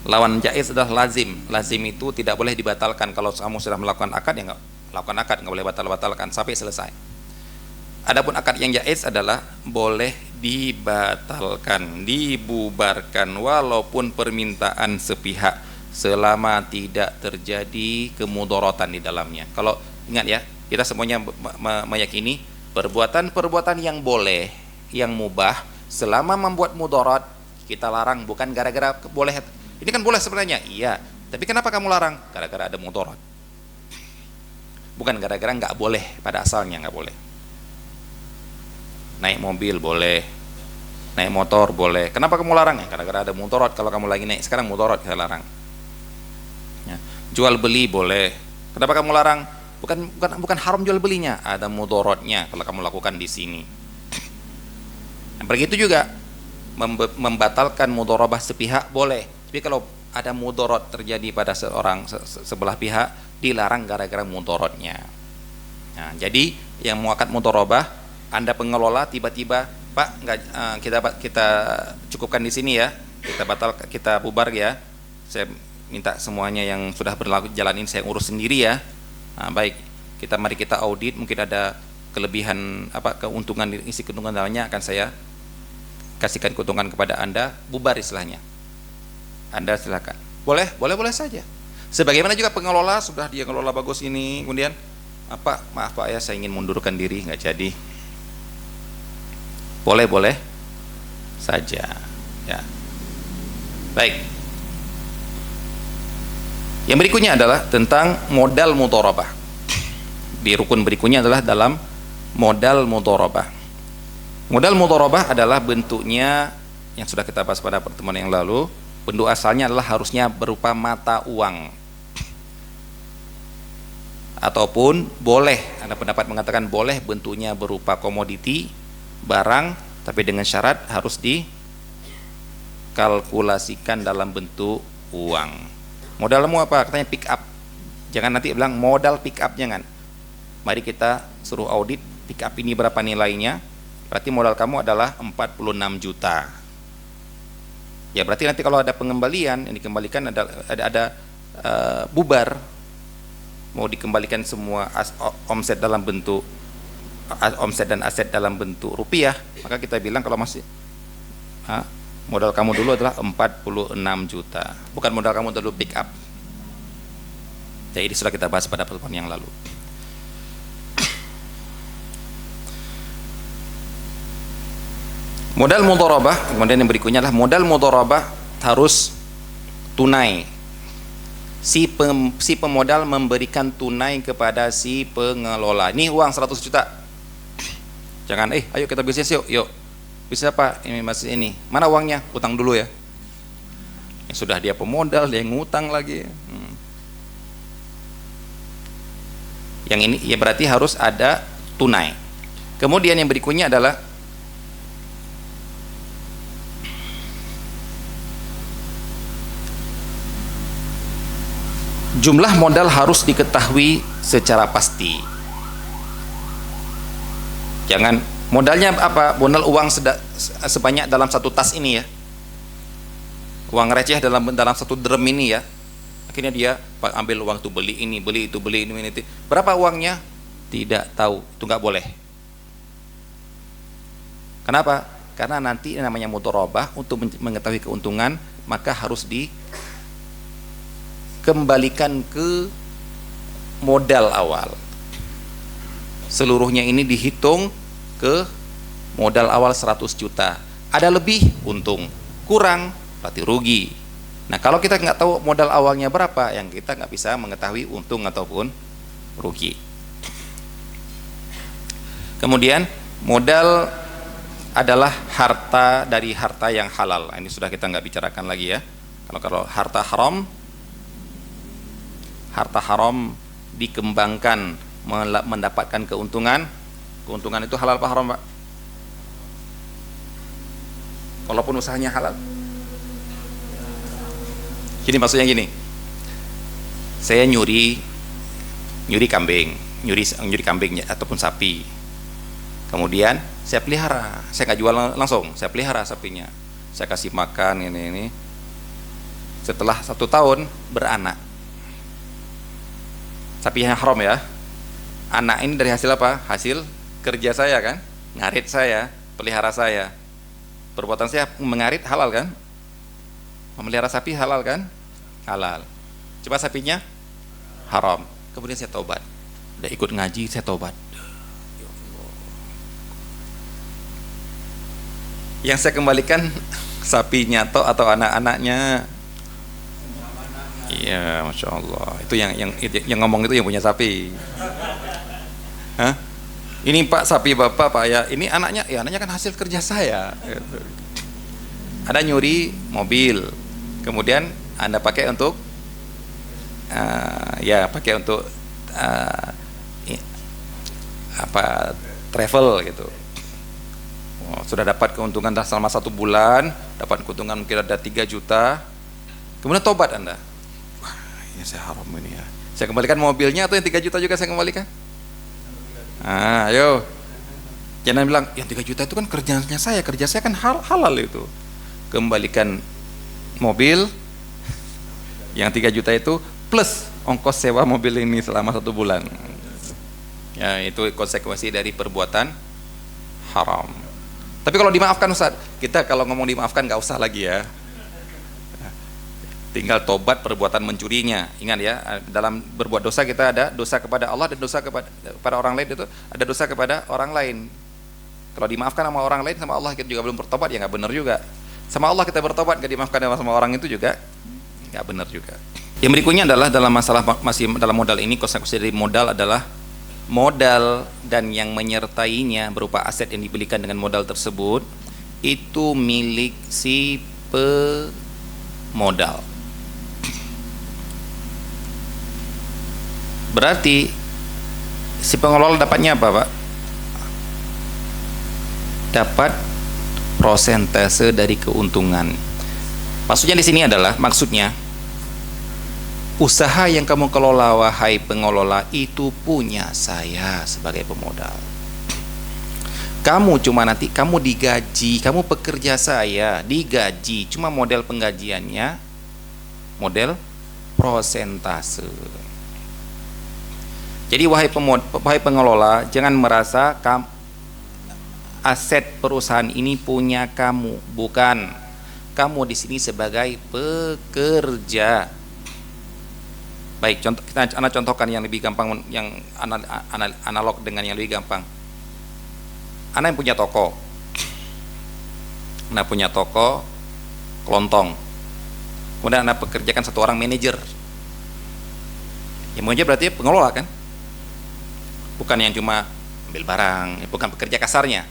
Lawan jaiz adalah lazim. Lazim itu tidak boleh dibatalkan. Kalau kamu sudah melakukan akad, ya nggak lakukan akad, nggak boleh batalkan sampai selesai. Adapun akad yang jaiz adalah boleh dibatalkan, dibubarkan walaupun permintaan sepihak selama tidak terjadi kemudaratan di dalamnya. Kalau ingat ya, kita semuanya meyakini perbuatan-perbuatan yang boleh, yang mubah, selama membuat mudarat kita larang, bukan gara-gara boleh. Ini kan boleh sebenarnya, iya. Tapi kenapa kamu larang? Gara-gara ada mudarat. Bukan gara-gara nggak boleh, pada asalnya nggak boleh. Naik mobil boleh, naik motor boleh. Kenapa kamu larang? Ya gara-gara ada mudarat. Kalau kamu lagi naik sekarang mudarat, kita larang. Ya. Jual beli boleh. Kenapa kamu larang? Bukan haram jual belinya, ada mudaratnya kalau kamu lakukan di sini. Nah, begitu juga membatalkan mudharabah sepihak boleh. Tapi kalau ada mudarat terjadi pada sebelah pihak, dilarang gara-gara mudaratnya. Nah, jadi yang muakat mudharabah, Anda pengelola tiba-tiba, Pak, kita cukupkan di sini ya, kita bubar ya. Saya minta semuanya yang sudah berlaku jalanin saya urus sendiri ya. Nah, baik, mari kita audit, mungkin ada kelebihan keuntungan, isi keuntungan dalamnya akan saya kasihkan keuntungan kepada Anda, bubar istilahnya. Anda silakan. Boleh saja. Sebagaimana juga pengelola, sudah dia ngelola bagus ini, kemudian maaf Pak ya, saya ingin mundurkan diri, nggak jadi. Boleh saja ya. Baik. Yang berikutnya adalah tentang modal mudharabah. Di rukun berikutnya adalah dalam modal mudharabah. Modal mudharabah adalah bentuknya yang sudah kita bahas pada pertemuan yang lalu. Bentuk asalnya adalah harusnya berupa mata uang. Ataupun boleh, ada pendapat mengatakan boleh bentuknya berupa komoditi, barang, tapi dengan syarat harus dikalkulasikan dalam bentuk uang. Modalmu apa? Katanya pick up. Jangan nanti bilang modal pick up, jangan. Mari kita suruh audit pick up ini berapa nilainya. Berarti modal kamu adalah 46 juta. Ya berarti nanti kalau ada pengembalian yang dikembalikan ada bubar, mau dikembalikan semua omset dalam bentuk omset dan aset dalam bentuk rupiah, maka kita bilang kalau masih modal kamu dulu adalah 46 juta, bukan modal kamu dulu pick up. Jadi sudah kita bahas pada pertemuan yang lalu. Modal mudharabah, kemudian yang berikutnya adalah modal mudharabah harus tunai. Si pemodal memberikan tunai kepada si pengelola. Ini uang 100 juta. Jangan ayo kita bisnis yuk. Bisa apa? Ini masih ini. Mana uangnya? Utang dulu ya. Yang sudah dia pemodal, dia ngutang lagi. Yang ini ya berarti harus ada tunai. Kemudian yang berikutnya adalah jumlah modal harus diketahui secara pasti. Jangan modalnya apa? Modal uang sebanyak dalam satu tas ini ya. Uang receh dalam satu drum ini ya. Akhirnya dia ambil uang itu beli ini, beli itu, beli ini. Berapa uangnya? Tidak tahu. Itu nggak boleh. Kenapa? Karena nanti namanya mudharabah, untuk mengetahui keuntungan maka harus dikembalikan ke modal awal. Seluruhnya ini dihitung ke modal awal 100 juta. Ada lebih untung, kurang berarti rugi. Nah kalau kita nggak tahu modal awalnya berapa, yang kita nggak bisa mengetahui untung ataupun rugi. Kemudian modal adalah harta dari harta yang halal. Ini sudah kita nggak bicarakan lagi ya. Kalau harta haram dikembangkan mendapatkan keuntungan itu halal apa haram Pak? Walaupun usahanya halal. Jadi maksudnya gini, saya nyuri kambing ataupun sapi, kemudian saya pelihara, saya nggak jual langsung, saya pelihara sapinya, saya kasih makan ini. Setelah 1 tahun beranak, sapinya haram ya. Anak ini dari hasil apa? Hasil kerja saya kan, ngarit saya, pelihara saya. Perbuatan saya mengarit halal kan? Memelihara sapi halal kan? Halal. Coba sapinya haram. Kemudian saya tobat. Udah ikut ngaji, saya tobat. Yang saya kembalikan sapinya atau anak-anaknya. Iya, masya Allah. Itu yang ngomong itu yang punya sapi. Hah? Ini Pak sapi bapak Pak ya. Ini anaknya, ya anaknya kan hasil kerja saya. Ada nyuri mobil, kemudian Anda pakai untuk travel gitu. Sudah dapat keuntungan selama 1 bulan, dapat keuntungan mungkin ada 3 juta, kemudian tobat Anda. Wah, ini saya haram ini ya. Saya kembalikan mobilnya atau yang 3 juta juga saya kembalikan? Ayo. Jangan bilang, yang 3 juta itu kan kerja saya kan halal itu. Kembalikan mobil, yang 3 juta itu plus ongkos sewa mobil ini selama 1 bulan. Ya, itu konsekuensi dari perbuatan haram. Tapi kalau dimaafkan Ustaz, kita kalau ngomong dimaafkan nggak usah lagi ya. Tinggal tobat perbuatan mencurinya. Ingat ya, dalam berbuat dosa kita ada dosa kepada Allah dan dosa kepada orang lain, itu ada dosa kepada orang lain. Kalau dimaafkan sama orang lain, sama Allah kita juga belum bertobat, ya nggak benar juga. Sama Allah kita bertobat nggak dimaafkan sama orang itu juga nggak benar juga. Yang berikutnya adalah dalam masalah masih dalam modal ini, konsekuensi dari modal adalah modal dan yang menyertainya berupa aset yang dibelikan dengan modal tersebut itu milik si pemodal. Berarti si pengelola dapatnya apa, Pak? Dapat prosentase dari keuntungan. Maksudnya di sini adalah usaha yang kamu kelola wahai pengelola itu punya saya sebagai pemodal. Kamu cuma nanti kamu digaji, kamu pekerja saya digaji, cuma model penggajiannya model prosentase. Jadi wahai pengelola, jangan merasa aset perusahaan ini punya kamu, bukan. Kamu di sini sebagai pekerja. Baik, anak contohkan yang lebih gampang, yang analog dengan yang lebih gampang. Anak yang punya toko, anak punya toko kelontong, kemudian anak pekerjakan 1 orang manajer. Yang manajer berarti pengelola kan? Bukan yang cuma ambil barang, bukan pekerja kasarnya.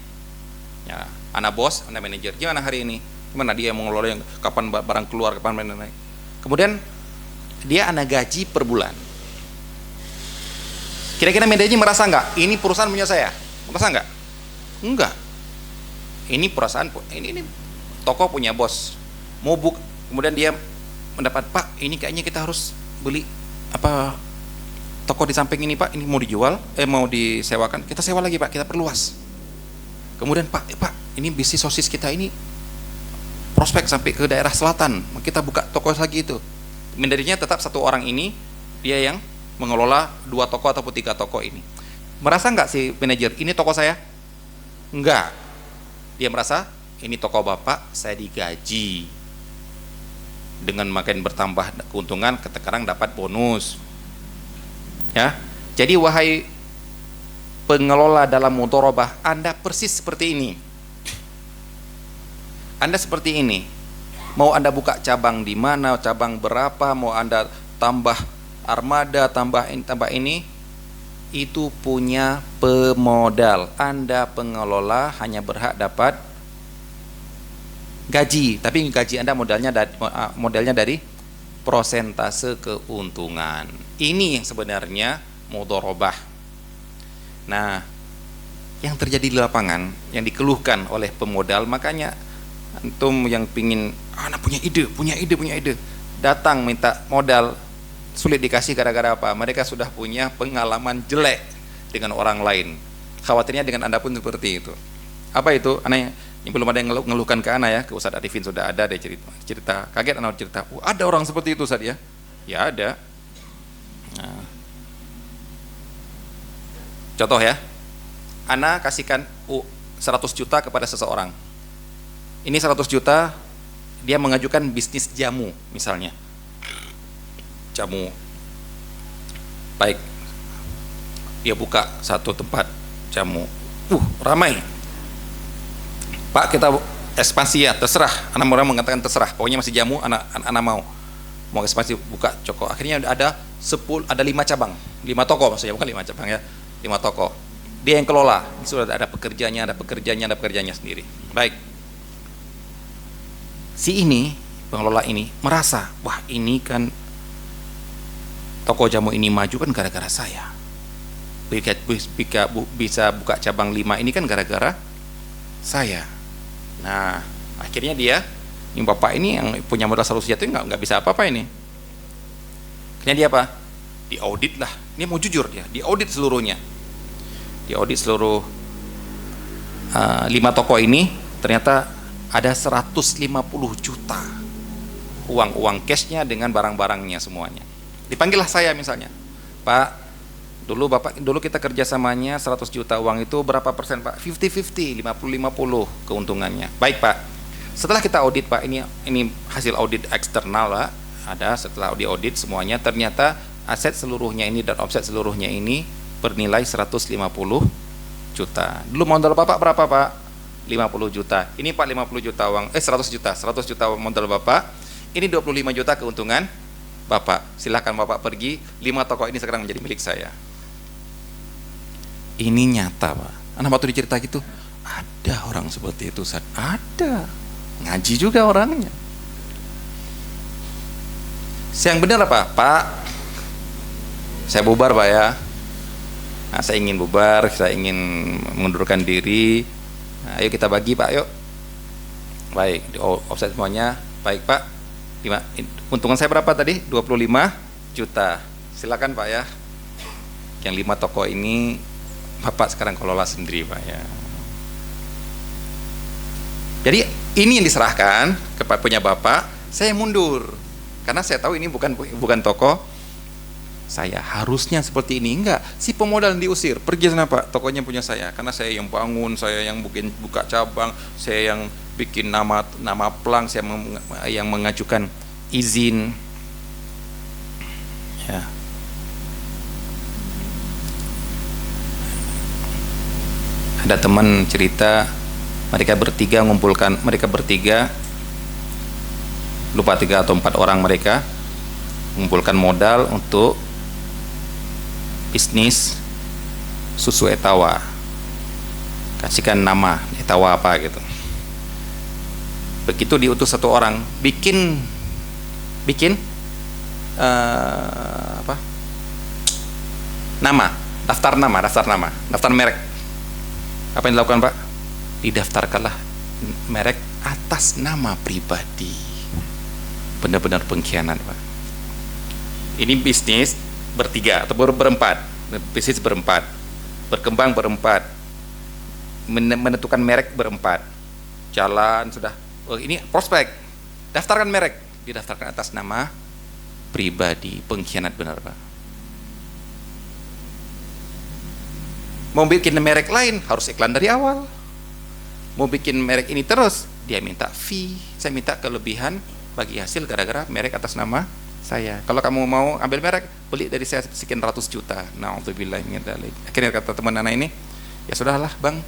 Ya, anak bos, anak manajer. Gimana hari ini? Gimana dia mengelola yang kapan barang keluar, kapan naik. Kemudian dia anak gaji per bulan. Kira-kira manajernya merasa nggak? Ini perusahaan punya saya? Merasa nggak? Enggak. Ini perusahaan, ini toko punya bos. Kemudian dia mendapat, Pak, ini kayaknya kita harus beli toko di samping ini Pak, ini mau dijual, mau disewakan, kita sewa lagi Pak, kita perluas. Kemudian Pak, ini bisnis sosis kita ini prospek sampai ke daerah selatan, kita buka toko lagi itu. Manajernya tetap 1 orang ini, dia yang mengelola 2 toko ataupun 3 toko ini. Merasa nggak si manajer, ini toko saya? Enggak. Dia merasa, ini toko Bapak, saya digaji. Dengan makin bertambah keuntungan, sekarang dapat bonus. Ya, jadi wahai pengelola dalam mudharabah, Anda persis seperti ini. Anda seperti ini. Mau Anda buka cabang di mana, cabang berapa, mau Anda tambah armada, tambah ini, itu punya pemodal. Anda pengelola hanya berhak dapat gaji, tapi gaji Anda modelnya dari prosentase keuntungan. Ini yang sebenarnya mudharabah. Nah, yang terjadi di lapangan, yang dikeluhkan oleh pemodal, makanya antum yang pingin, anak punya ide, datang minta modal, sulit dikasih gara-gara apa? Mereka sudah punya pengalaman jelek dengan orang lain. Khawatirnya dengan Anda pun seperti itu. Apa itu? Anak yang belum ada yang ngeluhkan ke Ana ya, ke Ustadz Arifin sudah ada deh cerita. Kaget Ana cerita, ada orang seperti itu Ustadz ya? Ya ada. Nah. Contoh ya, Ana kasihkan 100 juta kepada seseorang. Ini 100 juta, dia mengajukan bisnis jamu misalnya. Jamu. Baik. Dia buka satu tempat jamu. Ramai. Pak, kita ekspansi ya, terserah. Anak orang mengatakan terserah. Pokoknya masih jamu, anak mau ekspansi, buka toko. Akhirnya ada 5 cabang, 5 toko maksudnya, bukan 5 cabang ya, 5 toko. Dia yang kelola. Sudah ada pekerjaannya sendiri. Baik. Si ini, pengelola ini merasa, wah ini kan toko jamu ini maju kan gara-gara saya. Bisa buka cabang 5 ini kan gara-gara saya. Nah, akhirnya ini bapak ini yang punya modal 100 juta nggak bisa apa-apa ini. Akhirnya dia apa? Diaudit lah. Ini mau jujur dia, diaudit seluruhnya. Diaudit seluruh 5 toko ini, ternyata ada 150 juta uang cashnya dengan barang-barangnya semuanya. Dipanggillah saya misalnya, Pak, dulu kita kerjasamanya 100 juta uang itu berapa persen Pak? 50-50, 50-50 keuntungannya. Baik Pak, setelah kita audit Pak, ini hasil audit eksternal Pak, ada setelah audit semuanya, ternyata aset seluruhnya ini dan omset seluruhnya ini bernilai 150 juta. Dulu modal Bapak berapa Pak? 50 juta. Ini Pak 50 juta uang, 100 juta modal Bapak. Ini 25 juta keuntungan Bapak. Silakan Bapak pergi, 5 toko ini sekarang menjadi milik saya. Ini nyata Pak. Anak waktu dicerita gitu, ada orang seperti itu, ada. Ngaji juga orangnya. Yang benar apa? Pak, saya bubar Pak ya. Nah, saya ingin bubar, saya ingin mengundurkan diri. Nah, ayo kita bagi Pak, yuk. Baik, di offset semuanya. Baik Pak, untungan saya berapa tadi? 25 juta. Silakan Pak ya. Yang 5 toko ini Bapak sekarang kelola sendiri Pak ya. Jadi ini yang diserahkan kepada punya Bapak. Saya mundur karena saya tahu ini bukan toko saya. Harusnya seperti ini. Enggak, si pemodal yang diusir, pergi sana Pak, tokonya punya saya, karena saya yang bangun, saya yang buka cabang, saya yang bikin nama plang, saya yang mengajukan izin ya. Ada teman cerita, mereka bertiga lupa 3 atau 4 orang, mereka mengumpulkan modal untuk bisnis susu Etawa. Kasihkan nama Etawa apa gitu. Begitu diutus 1 orang bikin daftar merek. Apa yang dilakukan Pak? Didaftarkanlah merek atas nama pribadi. Benar-benar pengkhianat Pak. Ini bisnis bertiga atau berempat, bisnis berempat, berkembang berempat, menentukan merek berempat, jalan sudah. Ini prospek, daftarkan merek, didaftarkan atas nama pribadi. Pengkhianat benar Pak. Mau bikin merek lain harus iklan dari awal. Mau bikin merek ini terus, dia minta fee, saya minta kelebihan bagi hasil gara-gara merek atas nama saya. Kalau kamu mau ambil merek, beli dari saya sekian ratus juta. Na'udzubillah min dzalik. Akhirnya kata teman anak ini, ya sudahlah Bang,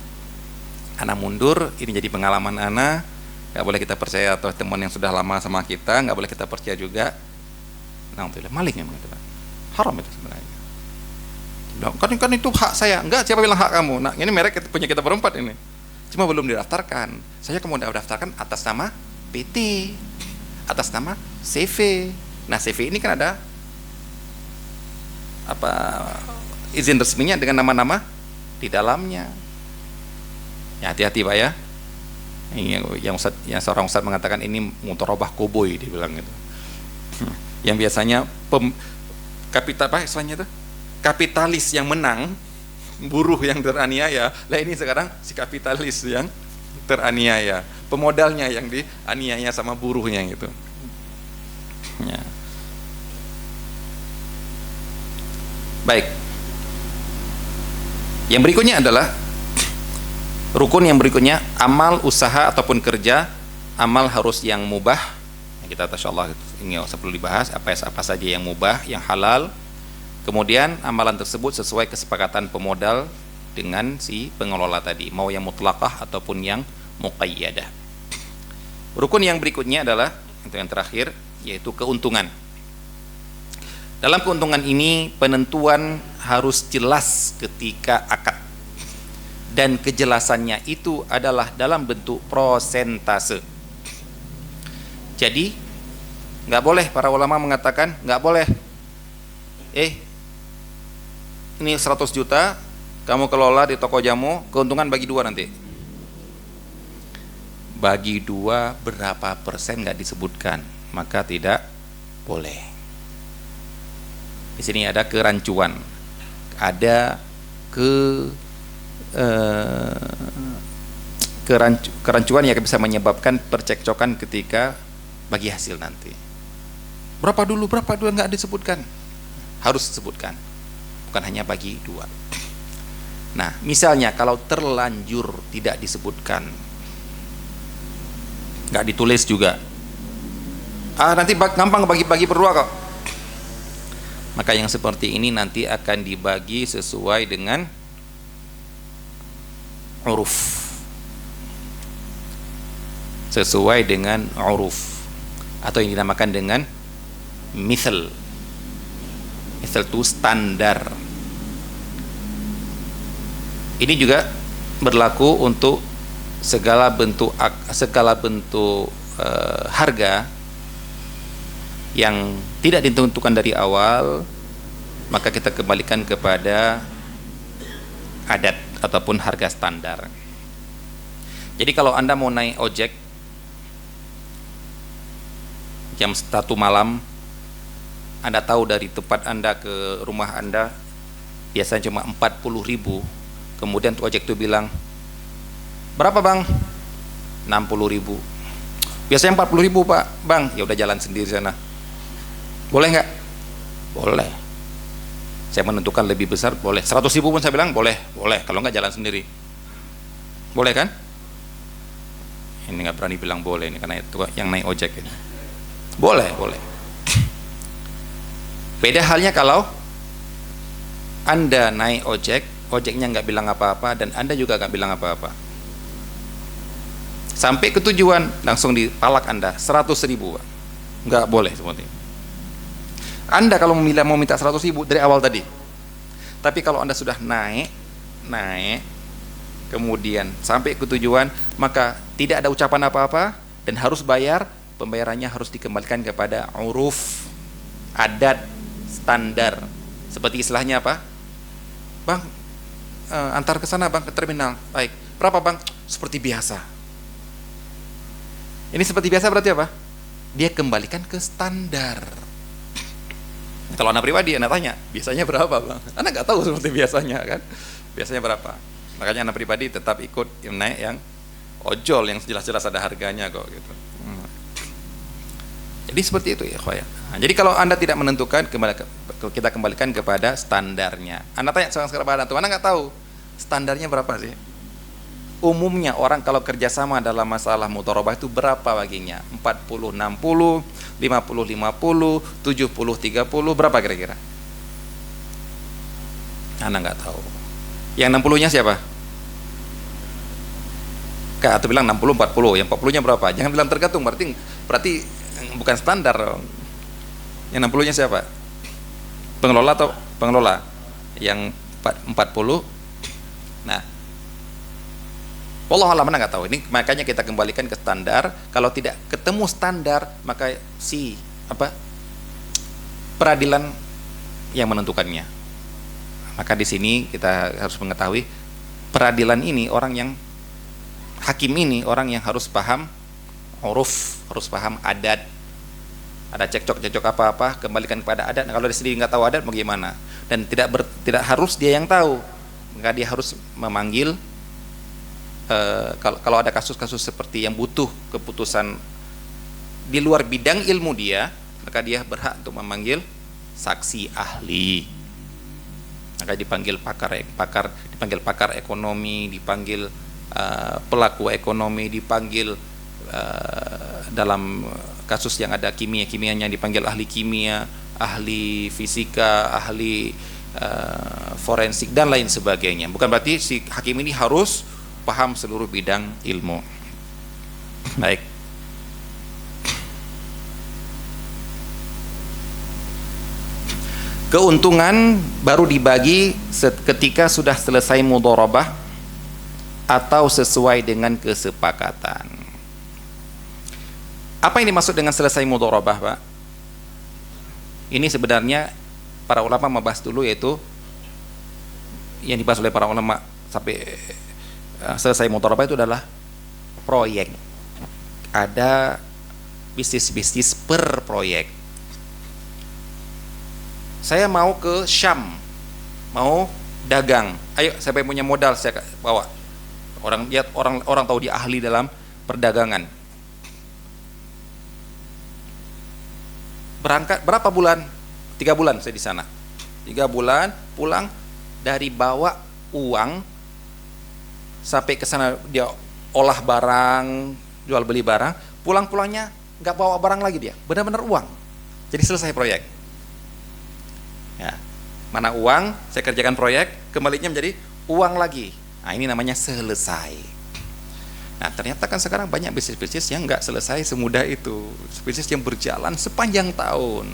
anak mundur, ini jadi pengalaman anak. Gak boleh kita percaya atau teman yang sudah lama sama kita, gak boleh kita percaya juga. Na'udzubillah, maling memang itu Pak. Haram itu sebenarnya. Kan itu hak saya. Enggak, siapa bilang hak kamu? Nah, ini merek punya kita berempat ini. Cuma belum didaftarkan. Saya kemudian daftarkan atas nama PT, atas nama CV. Nah, CV ini kan ada izin resminya dengan nama-nama di dalamnya. Ya, hati-hati Pak ya. Yang seorang ustaz mengatakan ini mutorobah koboi, dia bilang gitu. Yang biasanya kapital apa istilahnya itu? Kapitalis yang menang, buruh yang teraniaya. Lah ini sekarang si kapitalis yang teraniaya, pemodalnya yang dianiaya sama buruhnya gitu. Ya. Baik. Yang berikutnya adalah rukun yang berikutnya, amal, usaha ataupun kerja amal harus yang mubah. Kita insyaallah ini perlu dibahas apa saja yang mubah, yang halal. Kemudian amalan tersebut sesuai kesepakatan pemodal dengan si pengelola tadi, mau yang mutlaqah ataupun yang muqayyadah. Rukun yang berikutnya adalah itu yang terakhir, yaitu keuntungan. Dalam keuntungan ini penentuan harus jelas ketika akad, dan kejelasannya itu adalah dalam bentuk prosentase. Jadi nggak boleh, para ulama mengatakan nggak boleh ini 100 juta kamu kelola di toko jamu, keuntungan bagi 2 nanti. Bagi 2 berapa persen nggak disebutkan, maka tidak boleh. Di sini ada kerancuan, ada kerancuan yang bisa menyebabkan percekcokan ketika bagi hasil nanti. Berapa dulu nggak disebutkan, harus disebutkan, bukan hanya bagi 2. Nah, misalnya kalau terlanjur tidak disebutkan, nggak ditulis juga, nanti gampang bagi-bagi per 2 kok, maka yang seperti ini nanti akan dibagi sesuai dengan uruf, sesuai dengan uruf, atau yang dinamakan dengan mithal. Mithal itu standar. Ini juga berlaku untuk segala bentuk harga yang tidak ditentukan dari awal, maka kita kembalikan kepada adat ataupun harga standar. Jadi kalau Anda mau naik ojek jam 1 malam, Anda tahu dari tempat Anda ke rumah Anda biasanya cuma 40.000, kemudian ojek itu bilang, berapa bang? 60.000. Biasanya 40.000 pak bang, ya udah jalan sendiri sana. Boleh nggak? Boleh. Saya menentukan lebih besar, boleh. 100.000 pun saya bilang boleh, kalau nggak jalan sendiri. Boleh kan? Ini nggak berani bilang boleh ini karena itu yang naik ojek ini. Boleh. Beda halnya kalau Anda naik ojek, ojeknya nggak bilang apa-apa dan Anda juga nggak bilang apa-apa. Sampai ke tujuan langsung dipalak Anda 100.000, nggak boleh seperti itu. Anda kalau mau minta 100.000 dari awal tadi. Tapi kalau Anda sudah naik, kemudian sampai ke tujuan, maka tidak ada ucapan apa-apa dan harus bayar. Pembayarannya harus dikembalikan kepada uruf, adat, standar. Seperti istilahnya apa? Bang, antar ke sana bang, ke terminal. Baik. Berapa bang? Seperti biasa. Ini seperti biasa berarti apa? Dia kembalikan ke standar. Kalau anak pribadi, anak tanya, biasanya berapa bang? Anak nggak tahu seperti biasanya kan? Biasanya berapa? Makanya anak pribadi tetap ikut yang naik yang ojol, yang jelas-jelas ada harganya kok gitu. Jadi seperti itu ya khoya. Nah, jadi kalau Anda tidak menentukan, kita kembalikan kepada standarnya. Anda tanya sekarang pada Anda nggak tahu standarnya berapa sih? Umumnya orang kalau kerjasama dalam masalah mudharabah itu berapa baginya? 40-60, 50-50, 70-30, berapa kira-kira? Anda nggak tahu. Yang 60-nya siapa? Atau bilang 60-40, yang 40-nya berapa? Jangan bilang tergantung, berarti bukan standar. Yang 60-nya siapa? Pengelola atau pengelola? Yang 40. Nah, wallahu a'lam, mana nggak tahu. Ini makanya kita kembalikan ke standar. Kalau tidak ketemu standar, maka peradilan yang menentukannya. Maka di sini kita harus mengetahui peradilan ini hakim ini orang yang harus paham uruf, harus paham adat. Ada cekcok apa-apa, kembalikan kepada adat. Nah, kalau dia sendiri nggak tahu adat bagaimana? Dan tidak harus dia yang tahu, maka dia harus memanggil. Kalau ada kasus-kasus seperti yang butuh keputusan di luar bidang ilmu dia, maka dia berhak untuk memanggil saksi ahli. Maka dipanggil pakar ekonomi, dipanggil pelaku ekonomi, dipanggil dalam kasus yang ada kimianya dipanggil ahli kimia, ahli fisika, ahli forensik dan lain sebagainya. Bukan berarti si hakim ini harus paham seluruh bidang ilmu. Baik. Keuntungan baru dibagi ketika sudah selesai mudharabah atau sesuai dengan kesepakatan. Apa yang dimaksud dengan selesai mudharabah, Pak? Ini sebenarnya para ulama membahas dulu, yaitu yang dibahas oleh para ulama sampai selesai mudharabah itu adalah proyek. Ada bisnis-bisnis per proyek. Saya mau ke Syam, mau dagang. Ayo, siapa yang punya modal saya bawa. Orang tahu dia ahli dalam perdagangan. Berangkat berapa bulan? 3 bulan saya di sana. 3 bulan pulang, dari bawa uang sampai ke sana dia olah barang, jual beli barang, pulang-pulangnya nggak bawa barang lagi dia, benar-benar uang. Jadi selesai proyek. Ya, mana uang, saya kerjakan proyek, kembalinya menjadi uang lagi. Nah, ini namanya selesai. Nah, ternyata kan sekarang banyak bisnis-bisnis yang nggak selesai semudah itu, bisnis yang berjalan sepanjang tahun.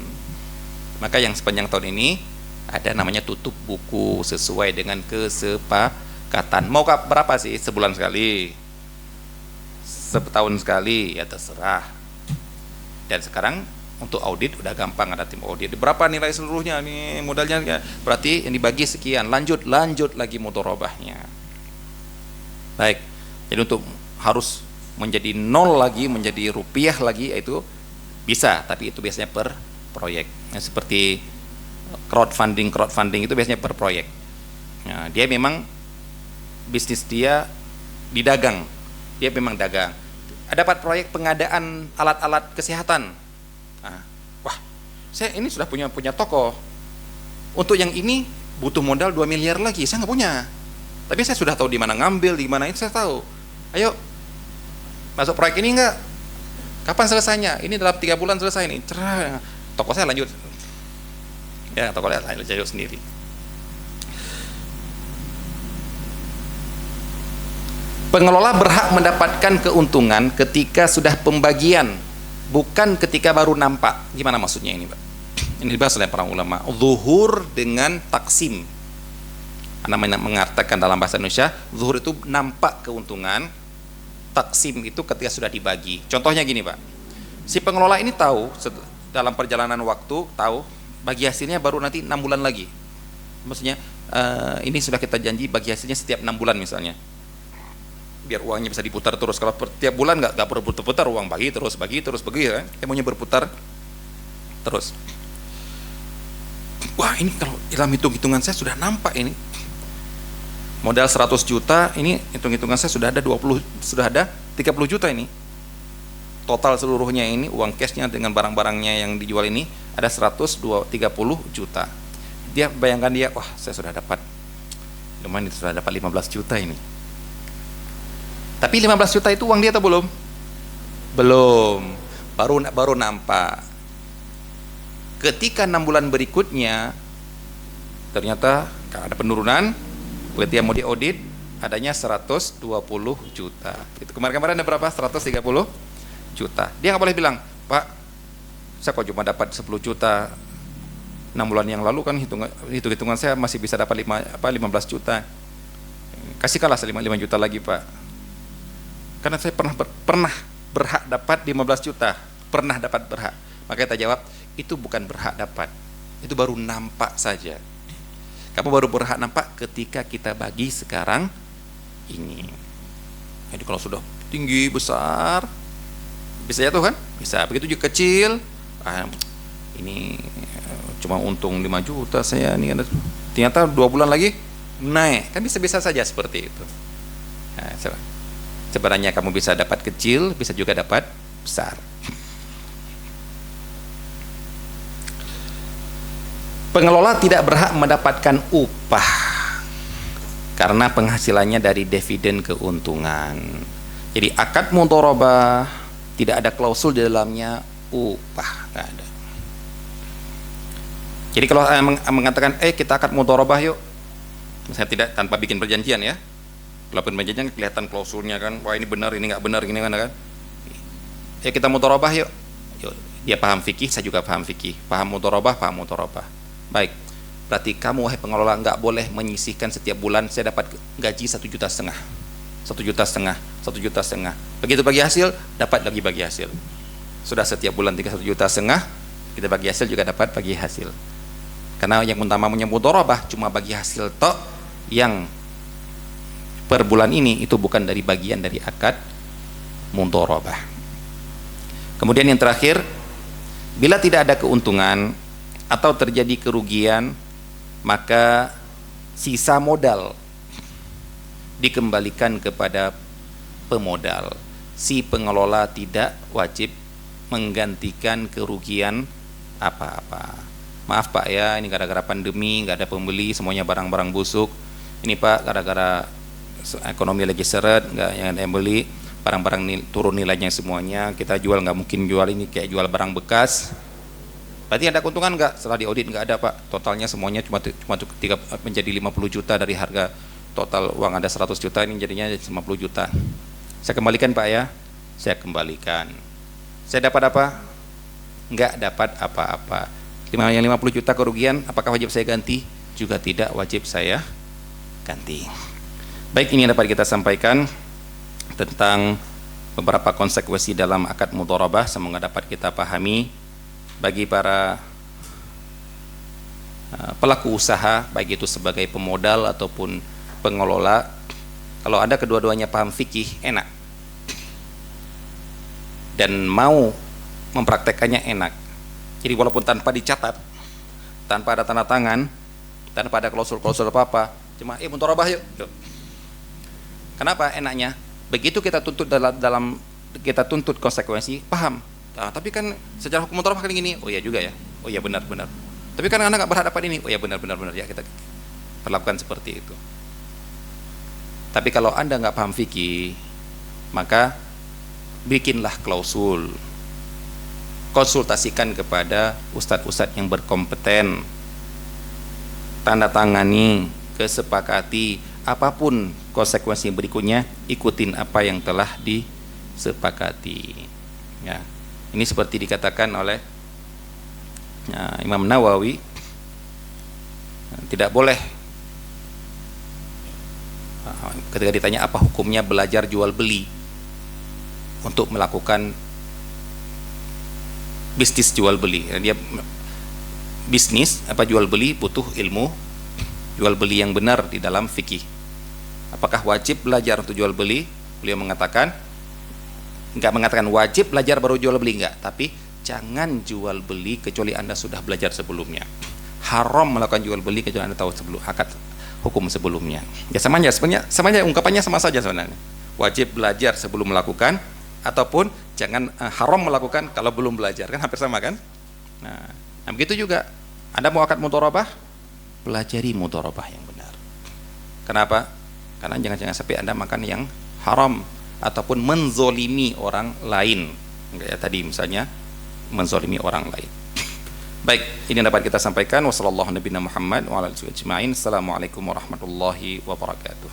Maka yang sepanjang tahun ini ada namanya tutup buku sesuai dengan kesepakatan. Mau berapa sih? Sebulan sekali, setahun sekali, ya terserah. Dan sekarang untuk audit udah gampang, ada tim audit. Berapa nilai seluruhnya nih modalnya? Berarti yang dibagi sekian. Lanjut lagi mudharabahnya. Baik. Jadi untuk harus menjadi nol lagi, menjadi rupiah lagi, itu bisa, tapi itu biasanya per proyek. Nah, seperti crowdfunding itu biasanya per proyek. Nah, dia memang bisnis dia didagang. Dia memang dagang. Dapat proyek pengadaan alat-alat kesehatan. Nah, wah, saya ini sudah punya toko. Untuk yang ini butuh modal 2 miliar lagi, saya nggak punya. Tapi saya sudah tahu di mana ngambil, di mana itu saya tahu. Ayo, masuk proyek ini enggak? Kapan selesainya? Ini dalam 3 bulan selesai nih. Cerah, toko saya lanjut. Ya, toko saya lanjut sendiri. Pengelola berhak mendapatkan keuntungan ketika sudah pembagian, bukan ketika baru nampak. Gimana maksudnya ini, Pak? Ini dibahas oleh para ulama. Zuhur dengan taksim. Anda mengatakan dalam bahasa Indonesia, zuhur itu nampak keuntungan, taksim itu ketika sudah dibagi. Contohnya gini, Pak. Si pengelola ini tahu dalam perjalanan waktu, tahu bagi hasilnya baru nanti 6 bulan lagi. Maksudnya ini sudah kita janji bagi hasilnya setiap 6 bulan misalnya. Biar uangnya bisa diputar terus. Kalau tiap bulan nggak perlu putar uang, bagi terus ya. Maunya berputar terus. Wah, ini kalau dalam hitungan saya sudah nampak ini. Modal 100 juta, ini hitung-hitungan saya sudah ada 30 juta ini. Total seluruhnya ini uang cashnya dengan barang-barangnya yang dijual ini ada 30 juta. Dia bayangkan dia, wah, saya sudah dapat lumayan, sudah dapat 15 juta ini. Tapi 15 juta itu uang dia atau belum? Belum. Baru nampak. Ketika 6 bulan berikutnya ternyata ada penurunan, ketika mau diaudit adanya 120 juta. Itu kemarin ada berapa? 130 juta. Dia nggak boleh bilang, Pak, saya kok cuma dapat 10 juta 6 bulan yang lalu, kan hitung-hitungan saya masih bisa dapat 15 juta. Kasihkanlah 5 juta lagi, Pak. Karena saya pernah berhak dapat 15 juta, pernah dapat berhak. Maka kita jawab, itu bukan berhak dapat, itu baru nampak saja. Kamu baru berhak nampak ketika kita bagi sekarang ini. Jadi kalau sudah tinggi besar, bisa jatuh kan? Bisa. Begitu juga kecil, ini cuma untung 5 juta saya ini, ternyata 2 bulan lagi naik, kan bisa-bisa saja seperti itu. Nah, sebenarnya kamu bisa dapat kecil, bisa juga dapat besar. Pengelola tidak berhak mendapatkan upah karena penghasilannya dari dividen keuntungan. Jadi akad mudharabah tidak ada klausul di dalamnya upah, nggak ada. Jadi kalau mengatakan kita akad mudharabah yuk, saya tidak tanpa bikin perjanjian ya. Kalau perjanjian kelihatan klausulnya kan, wah ini benar, ini nggak benar, gini kan. Kita mudharabah yuk. Dia paham fikih, saya juga paham fikih. Paham mudharabah, paham mudharabah. Baik. Berarti kamu wahai pengelola nggak boleh menyisihkan setiap bulan saya dapat gaji 1,5 juta, 1,5 juta, 1,5 juta. Begitu bagi hasil, dapat lagi bagi hasil. Sudah setiap bulan 1,5 juta, kita bagi hasil juga dapat bagi hasil. Karena yang utamanya mudharabah cuma bagi hasil tok, yang per bulan ini itu bukan dari bagian dari akad mudharabah. Kemudian yang terakhir, bila tidak ada keuntungan atau terjadi kerugian, maka sisa modal dikembalikan kepada pemodal. Si pengelola tidak wajib menggantikan kerugian apa-apa. Maaf Pak ya, ini gara-gara pandemi, nggak ada pembeli, semuanya barang-barang busuk. Ini Pak, gara-gara ekonomi lagi seret, nggak yang ada yang beli, barang-barang turun nilainya semuanya, kita jual, nggak mungkin jual ini kayak jual barang bekas. Berarti ada keuntungan nggak? Setelah diaudit nggak ada Pak, totalnya semuanya cuma menjadi 50 juta dari harga total uang ada 100 juta, ini jadinya 50 juta. Saya kembalikan Pak ya, saya kembalikan. Saya dapat apa? Nggak dapat apa-apa. Yang 50 juta kerugian, apakah wajib saya ganti? Juga tidak wajib saya ganti. Baik, ini yang dapat kita sampaikan tentang beberapa konsekuensi dalam akad mudharabah, semoga dapat kita pahami. Bagi para pelaku usaha, baik itu sebagai pemodal ataupun pengelola, kalau Anda kedua-duanya paham fikih, enak, dan mau mempraktekannya enak. Jadi walaupun tanpa dicatat, tanpa ada tanda tangan, tanpa ada klausul-klausul apa-apa, cuma mudharabah yuk. Kenapa enaknya? Begitu kita tuntut dalam kita tuntut konsekuensi, paham. Nah, tapi kan secara hukum mudharabah kan gini, oh iya juga ya, oh iya benar. Tapi kan anak nggak berhadapan ini, oh iya benar ya, kita perlakukan seperti itu. Tapi kalau Anda nggak paham fikih, maka bikinlah klausul, konsultasikan kepada ustadz-ustadz yang berkompeten, tanda tangani, kesepakati, apapun konsekuensi berikutnya, ikutin apa yang telah disepakati. Ya, ini seperti dikatakan oleh Imam Nawawi, tidak boleh ketika ditanya apa hukumnya belajar jual beli untuk melakukan bisnis jual beli. Dia bisnis apa jual beli butuh ilmu jual beli yang benar di dalam fikih. Apakah wajib belajar untuk jual beli? Beliau mengatakan, enggak mengatakan wajib belajar baru jual beli, enggak, tapi jangan jual beli kecuali Anda sudah belajar sebelumnya. Haram melakukan jual beli kecuali Anda tahu sebelum akad hukum sebelumnya. Ya sama aja ungkapannya sama saja sebenarnya. Wajib belajar sebelum melakukan, ataupun jangan haram melakukan kalau belum belajar, kan hampir sama kan? Nah begitu juga Anda mau akad mudharabah, pelajari mudharabah yang benar. Kenapa? Karena jangan sampai Anda makan yang haram ataupun menzolimi orang lain. Kayak tadi misalnya menzolimi orang lain. Baik, ini yang dapat kita sampaikan. Wassalamualaikum warahmatullahi wabarakatuh.